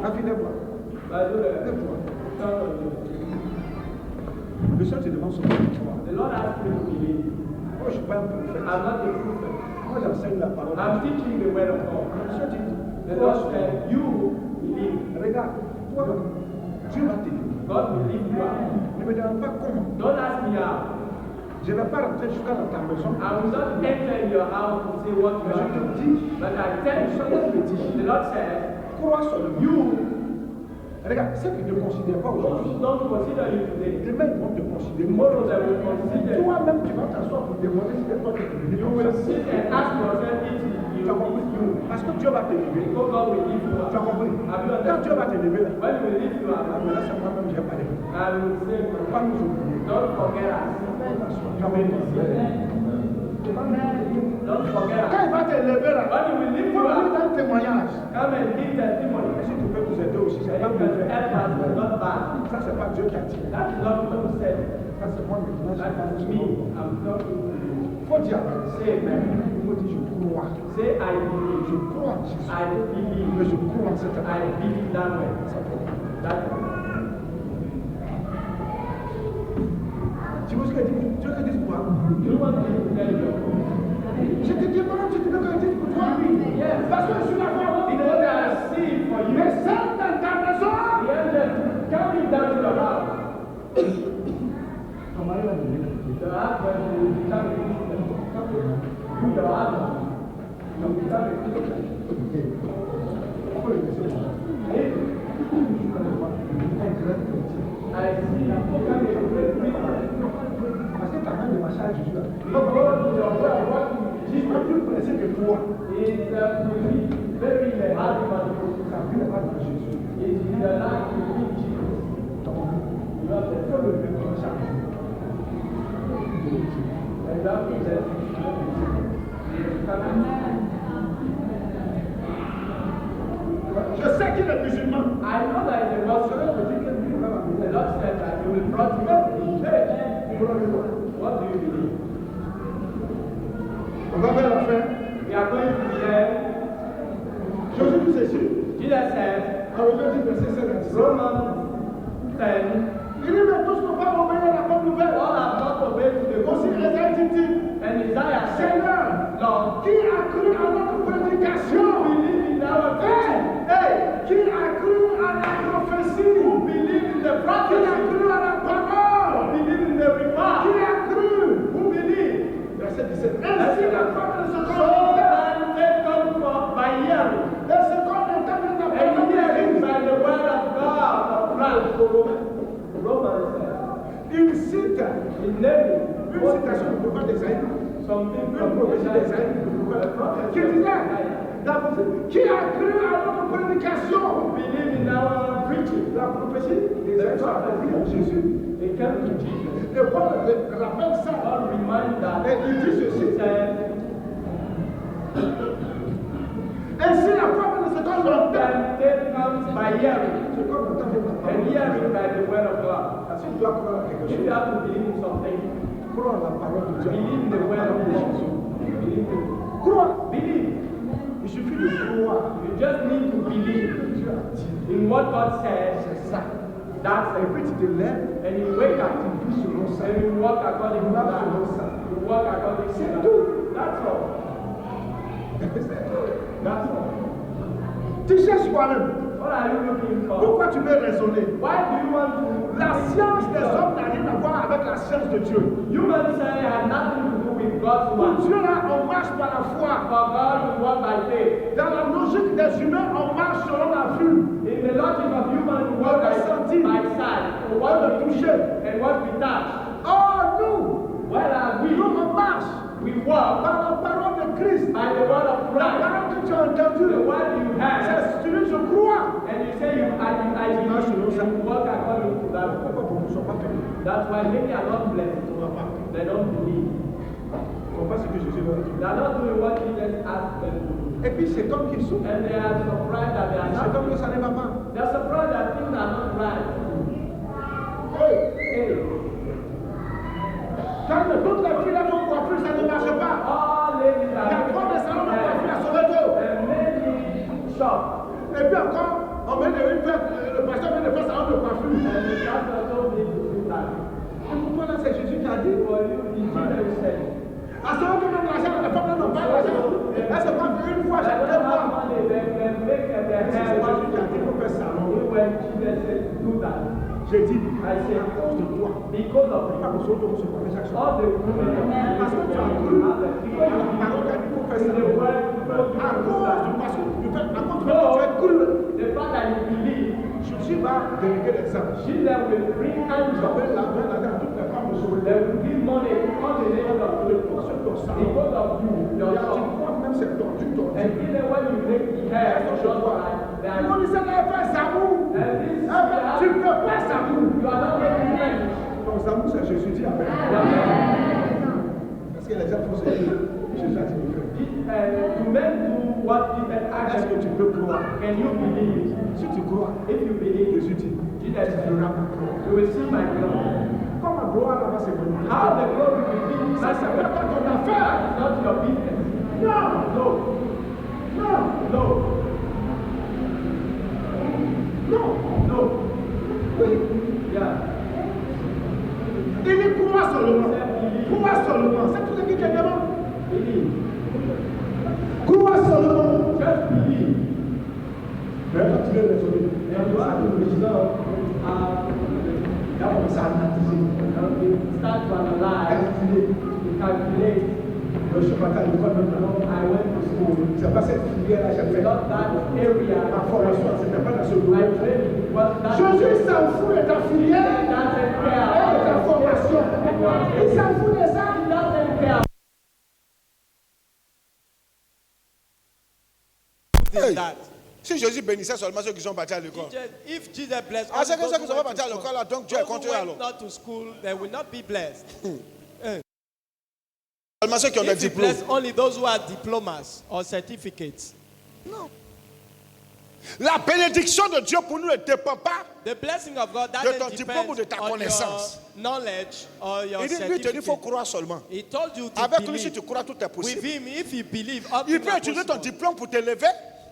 Affinez-moi. Lève-toi. Le Seigneur te demande son toi. The Lord asked me to believe. Moi, je ne suis pas un prophète. I'm not a prophet. Moi, j'enseigne la parole. I'm teaching the word of God. Le Seigneur te dit, The Lord said, you believe. regarde, toi, Dieu va t'aider. God will lift you up. Ne me demande pas comment. Don't ask me how. Je ne vais pas rentrer jusqu'à dans ta maison. I will not enter your house to say what you Mais je have te to do. dis, But I tell you, the Lord said, crois seulement. you Regarde, ceux qui ne te considèrent pas aujourd'hui, don't consider you today. demain ils vont te considérer. Tomorrow they will consider you. Toi-même, tu vas t'asseoir pour demander si c'est toi qui es devenu You comme will ça. sit and ask yourself if Tu you as compris? Parce que Dieu va t'élever. because God will lift you Tu as up. compris? Have you Quand Dieu va understood? t'élever, là, When He will lift you up, mais là, c'est moi-même qui vais parler. I will say, Pas nous oublier. don't forget us. Tu as compris? Don't forget Quand us. il va t'élever là, When He will lift il you faut lui up, donner un témoignage. come and give testimony. Si tu peux nous aider aussi, c'est And pas you Dieu. can help us, but not bad. Ça, c'est pas Dieu qui a tiré. That is not what you said. Ça, c'est moi maintenant. That is me. I'm talking to you. Il faut dire, Say amen. il faut dire, je crois. Say I believe. Je crois en Jésus. I believe. Mais je crois en cette I parole. believe that way. That Tu vois ce qu'il dit? Tu veux que je dise quoi? you want me to tell you? Je te dis, voilà, tu veux que je dise pour toi? Yes. Parce que je suis là pour avoir Because I see for you. mais celle dans ta maison. The angel coming down to the house. Ton mari va venir. The husband will become a Christian. You, the husband, will become a Christian. On peut le laisser. If I see you become a great Christian, Parce que ta main de massage, Jésus là. you go to your way, what Je ne peux plus connaître que toi. is will be very in the heart of the Ta vie n'est pas dans Jésus. is in the life to be Jesus. You have the Faut le lever comme ça. and that is the Je sais qu'il est musulman. I know that in the Parce que gospel, je dis que Dieu va the m'amener. Lord said that He will brought you in church. What do you believe? On va vers la fin. We are going to the end. Jésus dit ceci. Jesus said, Dans le verset 7 à 10. Romans 10, Il dit, mais tous ne pas obéir à la bonne nouvelle. all have not obeyed to the Aussi gospel. Esaïe dit, And Isaiah said, Seigneur, Lord, qui a cru à notre prédication? believe in our preaching. Hey, qui a cru à la prophétie? Who believe in the Qui a prophecy? cru à la parole? Believe in the Qui report. a cru? Who believe? Verset 17. Ainsi la parole de ce So corps. that faith comes forth by hearing, Et ce corps entend la and parole de hearing Christ. by the word of God of Christ. Romans said, Il cite in naming une citation du prophète d'Esaïe. something Une from prophétie d'Esaïe. Isaiah. Qui disait, qui a cru à notre prédication? Believe in our preaching. La prophétie d'Esaïe soit accomplie en Jésus. They came to Jesus. Et Paul rappelle ça. God remind that. Et il dit ceci. He said, Ainsi la parole de ce corps l'entend. that faith comes by hearing, Ce corps l'entend avec la and parole. hearing by the word of God. Si tu dois croire à quelque If chose, you have to believe in something, crois à la parole de Dieu. believe in the word of God. Believe in Crois. Believe. Il suffit de croire. You just need to believe Dieu a dit. in what God says. C'est ça. That's Et it. puis tu te lèves. And you wake up Tu vis selon ça. and you walk according to that. You walk according to C'est that. tout. That's all. That's all. Tu cherches toi-même. What are you looking for? Pourquoi tu veux raisonner? Why do you want to? La science des hommes n'a rien à voir avec la science de Dieu. Human science has nothing to do with God's Pour word. Dieu là, on marche par la foi. For God, we walk by faith. Dans la logique des humains, on marche selon la vue. In the logic of human, we walk by sight. What we toucher and what we touch. Oh, nous, Where are we? nous, on marche We walk par la parole de Christ. by the word of La Christ. parole que tu as entendue, The word you have. c'est celui que je crois. And you say I believe and you walk according to that word. That's why many are not blessed. They don't believe. Ils ne font pas ce que Jésus leur a dit. They are not doing what Jesus asked them to do. Et puis c'est comme qu'ils souffrent. And they are surprised that they are C'est not. comme que ça ne va pas. They are surprised that things are not right. Hey. Quand toutes les filles vont coiffer, ça ne marche pas. All ladies Il y are a trop de salons de coiffure à Soweto. and many shops. Et puis encore, on vient de faire, le pasteur vient de faire salon de coiffure. And the pastor told me to do that. Et pour toi là, c'est Jésus qui a dit. For you, the Jesus said. À Soweto, même l'argent, les femmes n'ont pas l'argent. Elles se coiffent une fois They chaque don't 2 have mois. money, they can make their C'est hair Jésus one qui a dit qu'il faut faire salon. when Jesus said to do that. J'ai dit, I said, à cause de toi. because of Pas pour Soweto, on se coiffe chaque jour. all the women Parce que tu as cru à la parole qui a dit qu'il faut faire in the salon. world, À cause du parce que tu as cru. the fact that you believe, Jésus va déléguer les âmes. Jesus will bring angels. J'appelle la main à toutes les femmes de Soweto. They will give money on the name of Le poste de salon. because of you, your Il y a son. une fois même c'est tordu. And even when you make the hair for your life, they Ils are vont dire ça va faire Zamou. and this Tu ne peux pas Zamou. you are not making money. Donc Zamou c'est Jésus dit Amen. Parce que les gens font ce que Jésus a dit de faire. To men do what Jesus Est-ce asked que you tu to peux do. croire? Can you believe? Si tu crois, If you believe, Jésus dit, Jesus tu said, feras ma gloire. you will see my glory. Comme la gloire là-bas c'est bon. How the glory will be, Ça c'est pas ton affaire. that's not your business. Non. No, Non. no, Non. no. Oui. Yeah. Il dit crois seulement. Crois seulement. C'est tout ce qui te demande. Believe. Crois seulement. Just believe. Mais quand tu es raisonné, And you have to resolve. il a commencé à analyser. Start to analyze, Calculer. to calculate. Je suis pas à l'école maintenant. I went to school. C'est pas cette filière-là que j'ai fait. Not that area. Ma formation, c'était pas dans ce My domaine. training was that. Jésus s'en fout de ta filière He doesn't et care. de ta formation. Il s'en fout de ça. He doesn't care. Hey. That. Si Jésus bénissait seulement ceux qui sont partis à l'école. If Jesus blessed Ah, c'est que those ceux qui who ne sont pas went partis à to l'école, school, là, donc Dieu est those contre who eux went alors. not to school, they will not be blessed. Seulement ceux qui ont des If he diplômes. bless only those who have diplomas or certificates. La bénédiction de Dieu pour nous ne dépend pas. The blessing of God De ton doesn't diplôme ou depend de ta on your connaissance. knowledge or your Il dit, lui, il te dit, il faut certificate. croire seulement. He told you to Avec lui, si believe. tu crois, tout est With possible. him, if you believe, all Il things peut are utiliser ton possible. diplôme pour t'élever,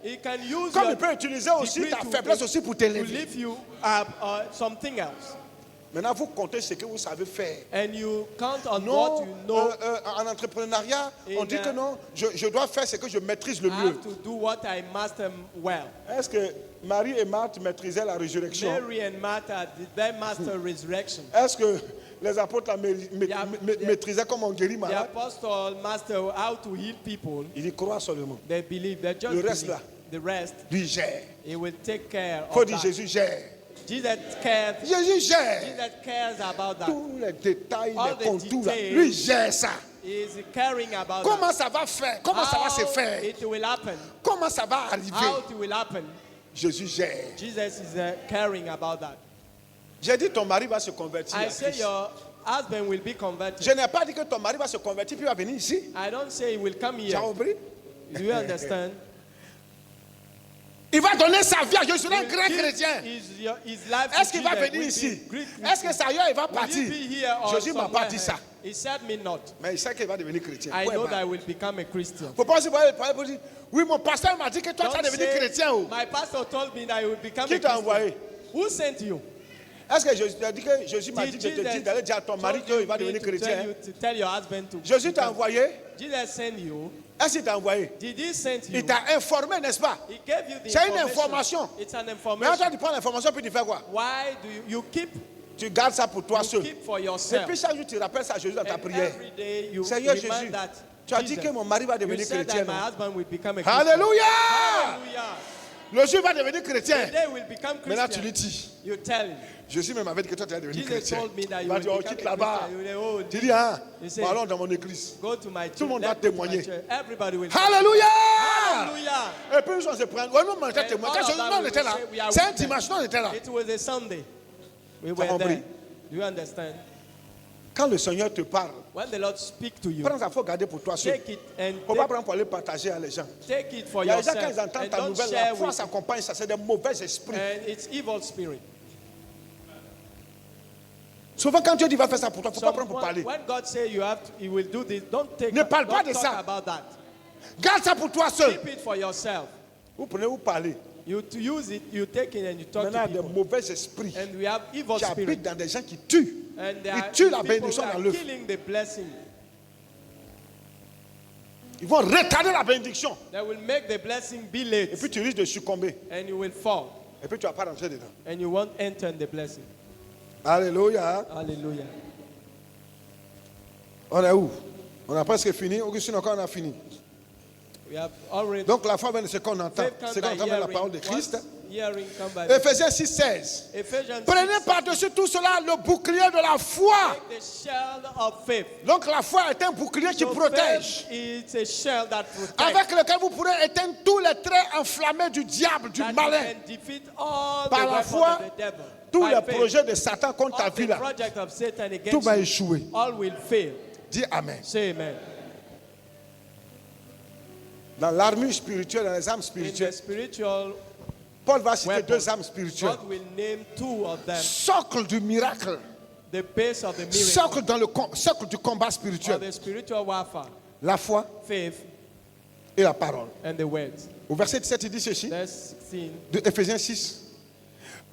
He can use comme your il peut utiliser aussi degree ta to- faiblesse aussi pour to t'élever. lift you something else. Maintenant, vous comptez ce que vous savez faire. And you count on Non, what you know. en entrepreneuriat, on In, dit que non, je dois faire ce que je maîtrise le I mieux. have to do what I master well. Est-ce que Marie et Marthe maîtrisaient la résurrection? Mary and Martha, did they master resurrection? Est-ce que les apôtres la Yeah. maîtrisaient comme on guérit The malade? apostle master how to heal people. Il dit crois seulement. They believe. They just Le reste believe. là. The rest, Lui gère. he will take care Il faut of dire that. Jésus gère. Jesus cares. Jésus gère. Jesus cares about that. Tous les détails, All les the contours, là, details. lui gère ça. He is caring about Comment that. ça va faire? Comment ça va se How faire? it will happen. Comment ça va arriver? How it will happen. Jésus gère. Jesus is caring about that. J'ai dit ton mari va se convertir. I à say Christ. your husband will be converted. Je n'ai pas dit que ton mari va se convertir puis il va venir ici. I don't say he will come Tu here. as compris? Do you understand? Il va donner sa vie à Dieu. Je suis un grand Give chrétien. his life to Est-ce qu'il va Jesus. venir Will ici? be great Est-ce que ça y est, il va Will partir? you be here or Jésus m'a pas somewhere dit ça. else? He said me not. Mais il sait qu'il va devenir chrétien. I Point know barre. that I will become a Christian. Faut pas aussi parler pour dire, oui, mon pasteur m'a dit que toi, tu vas Don't devenir say, chrétien. Oh. my pastor told me that I will become Qui a t'a Christian. envoyé? Who sent you? Est-ce que Jésus t'a dit que Jésus m'a dit Did de te Jesus dire d'aller dire à ton mari told qu'il va me devenir to tell chrétien? you to tell your husband to Jésus t'a become- envoyé? Jesus sent you. Est-ce qu'il t'a envoyé? Did he send you? Il t'a informé, n'est-ce pas? He gave you the C'est une information. information. It's an Mais information. toi, tu prends l'information puis tu fais quoi? Why do you keep Tu gardes ça pour toi seul. keep for Et yourself? puis chaque jour, tu rappelles ça à Jésus dans ta And prière. every day you Seigneur remind Jésus, that tu as dit Jesus, que mon mari va you devenir said chrétien. that my non? husband will become a Christian. Alléluia! Hallelujah. Le jour va devenir chrétien. The day will become Maintenant, tu Christian. lui dis. You tell him. Jésus même avait dit que toi, tu vas devenir Jesus chrétien. told me that Il you va will dire, oh, become quitte a là-bas. Christian. You will say, oh, Tu dis, hein? You say- Bon, allons dans mon église. go to my church. le monde va Let me go to my témoigner. church. Everybody will. Alléluia! Hallelujah. Et puis, on se prend. Ouais, nous, on était And témoins. all Quand of Jésus, that nous, on we était will là. say we are C'est un with them. dimanche, nous, on était là. It was a Sunday. We Tu as were there. compris? Do you understand? Quand le Seigneur te parle, When the Lord speaks to you, prends ça, il faut garder pour toi seul. take it and Il ne faut pas prendre pour aller partager à les gens. take it for Il y a des gens, yourself. quand ils entendent And ta don't nouvelle, la share foi with s'accompagne, ça, c'est des mauvais esprits. and it's evil spirit. Souvent, quand Dieu dit, va faire ça pour toi, il ne faut pas prendre pour parler. When God says He will do this, don't take. Ne parle pas don't de talk ça. about that. Garde ça pour toi seul. Keep it for yourself. Vous prenez, vous parlez. You to use it, you take it and you talk Maintenant, to il y a des people. mauvais esprits And we have evil qui spirit. habitent dans des gens qui tuent. And there Ils are tuent la people bénédiction that dans are l'œuf. killing the blessing. Ils vont retarder la bénédiction. That will make the blessing be Et late. puis tu risques de succomber. And you will fall. Et puis tu ne vas pas rentrer dedans. And you won't enter in the blessing. Alléluia. Hallelujah. On est où? On a presque fini. Augustine, encore on a fini. We have already. Donc la foi vient de ce qu'on entend. Faith comes C'est qu'on by entend la hearing. parole de Christ. Once hearing come by Éphésiens 6, 16. Ephesians Prenez 6, par-dessus tout cela le bouclier de la foi. take the shield of faith. Donc la foi est un bouclier qui So protège. faith is a shield that protects. Avec lequel vous pourrez éteindre tous les traits enflammés du diable, du that malin. you can defeat all Par the la weapons foi, of the devil. Tous By les faith, projets de Satan contre ta all vie the là, project of Satan tout against va you, échouer. all will fail. Dis Amen. Say amen. Dans l'armure spirituelle, dans les armes In the spirituelles, spiritual, Paul va citer weapons, deux armes spirituelles. God will name two of them. Socle du miracle, The base of the miracle, socle, dans le socle du combat or spirituel. the spiritual warfare, La foi faith et la parole. and the words. Au verset 17, il dit ceci, Verse 16. de Éphésiens 6.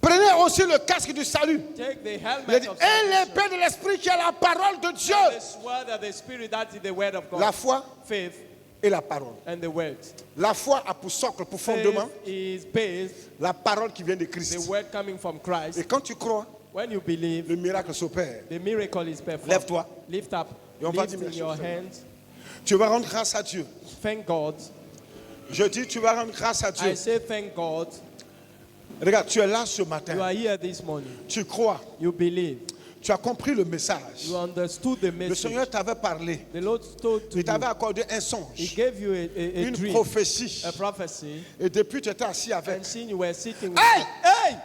Prenez aussi le casque du salut. Take the Il helmet dit, of et salvation, l'épée de l'esprit qui est la parole de Dieu. the sword of the spirit, that is the word of God. La foi Faith et la parole. and the words. La foi a pour socle, pour fondement, Faith is based, la parole qui vient de the Christ. word coming from Christ. Et quand tu crois, When you believe, le miracle s'opère. the miracle is performed. Lève-toi. Lift up. Et on va Lift dire in merci your au Seigneur. hands. Tu vas rendre grâce à Dieu. Thank God. Je dis, tu vas rendre grâce à Dieu. I say thank God. Regarde, tu es là ce You matin. are here this morning. Tu crois. You believe. Tu as compris le message. You understood the Le message. Seigneur t'avait parlé. The Lord told to Il t'avait you. accordé un He songe, gave you a une dream, prophétie. a prophecy, Et depuis, tu étais assis avec. and seeing you were sitting with Hey! him. Hey!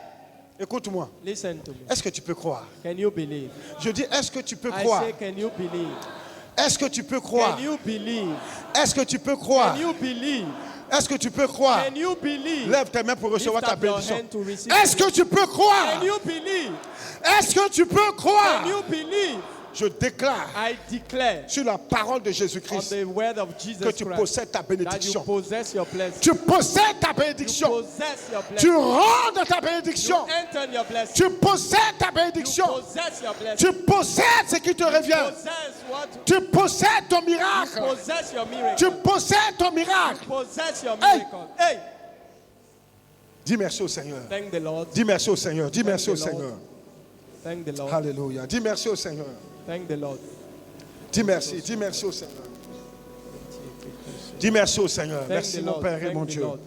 Écoute-moi. Listen to me. Est-ce que tu peux croire? Can you believe? Je dis, est-ce que tu peux I croire? say, can you believe? Est-ce que tu peux croire? Can you believe? Est-ce que tu peux croire? Can you believe? Est-ce que tu peux croire? Can you believe? Lève tes mains pour recevoir Lift ta up your bénédiction. hand to receive Est-ce que tu peux croire? Can you believe? Est-ce que tu peux croire? Can you believe? Je déclare I declare sur la parole de on Jésus-Christ the word of Jesus que tu Christ possèdes ta that you bénédiction. possess your blessing. Tu possèdes ta You bénédiction. possess your Tu blessing. rentres ta You bénédiction. enter in your blessing. Tu possèdes ta You bénédiction. possess your blessing. Tu possèdes ce qui te revient. Possess what? Tu possèdes ton miracle. Possess your miracle. Tu possèdes ton miracle. Possess your Hey! miracle. Hey! Dis merci au Seigneur. Thank the Lord. Dis merci au Seigneur. Dis merci au the Lord. Seigneur. Thank the Lord. Alléluia. Dis merci au Seigneur. Thank the Lord. Dis merci. Dis merci au Seigneur. Dis merci au Seigneur. Thank Merci the mon Lord. Père et Thank mon the Dieu. Lord.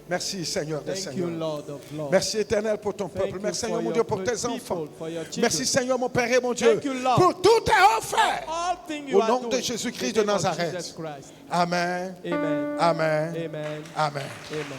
Merci Seigneur des Thank you, Seigneurs. Lord of Lords. Merci Éternel pour ton peuple. Thank you Merci Seigneur for mon your Dieu pour tes people, enfants. for your children. Merci Seigneur mon Père et mon Dieu Thank you, Lord. pour tout tes offert. All things you Au are nom doing de in Jésus-Christ the de name of Nazareth. Jesus Christ. Amen. Amen. Amen. Amen. Amen. Amen.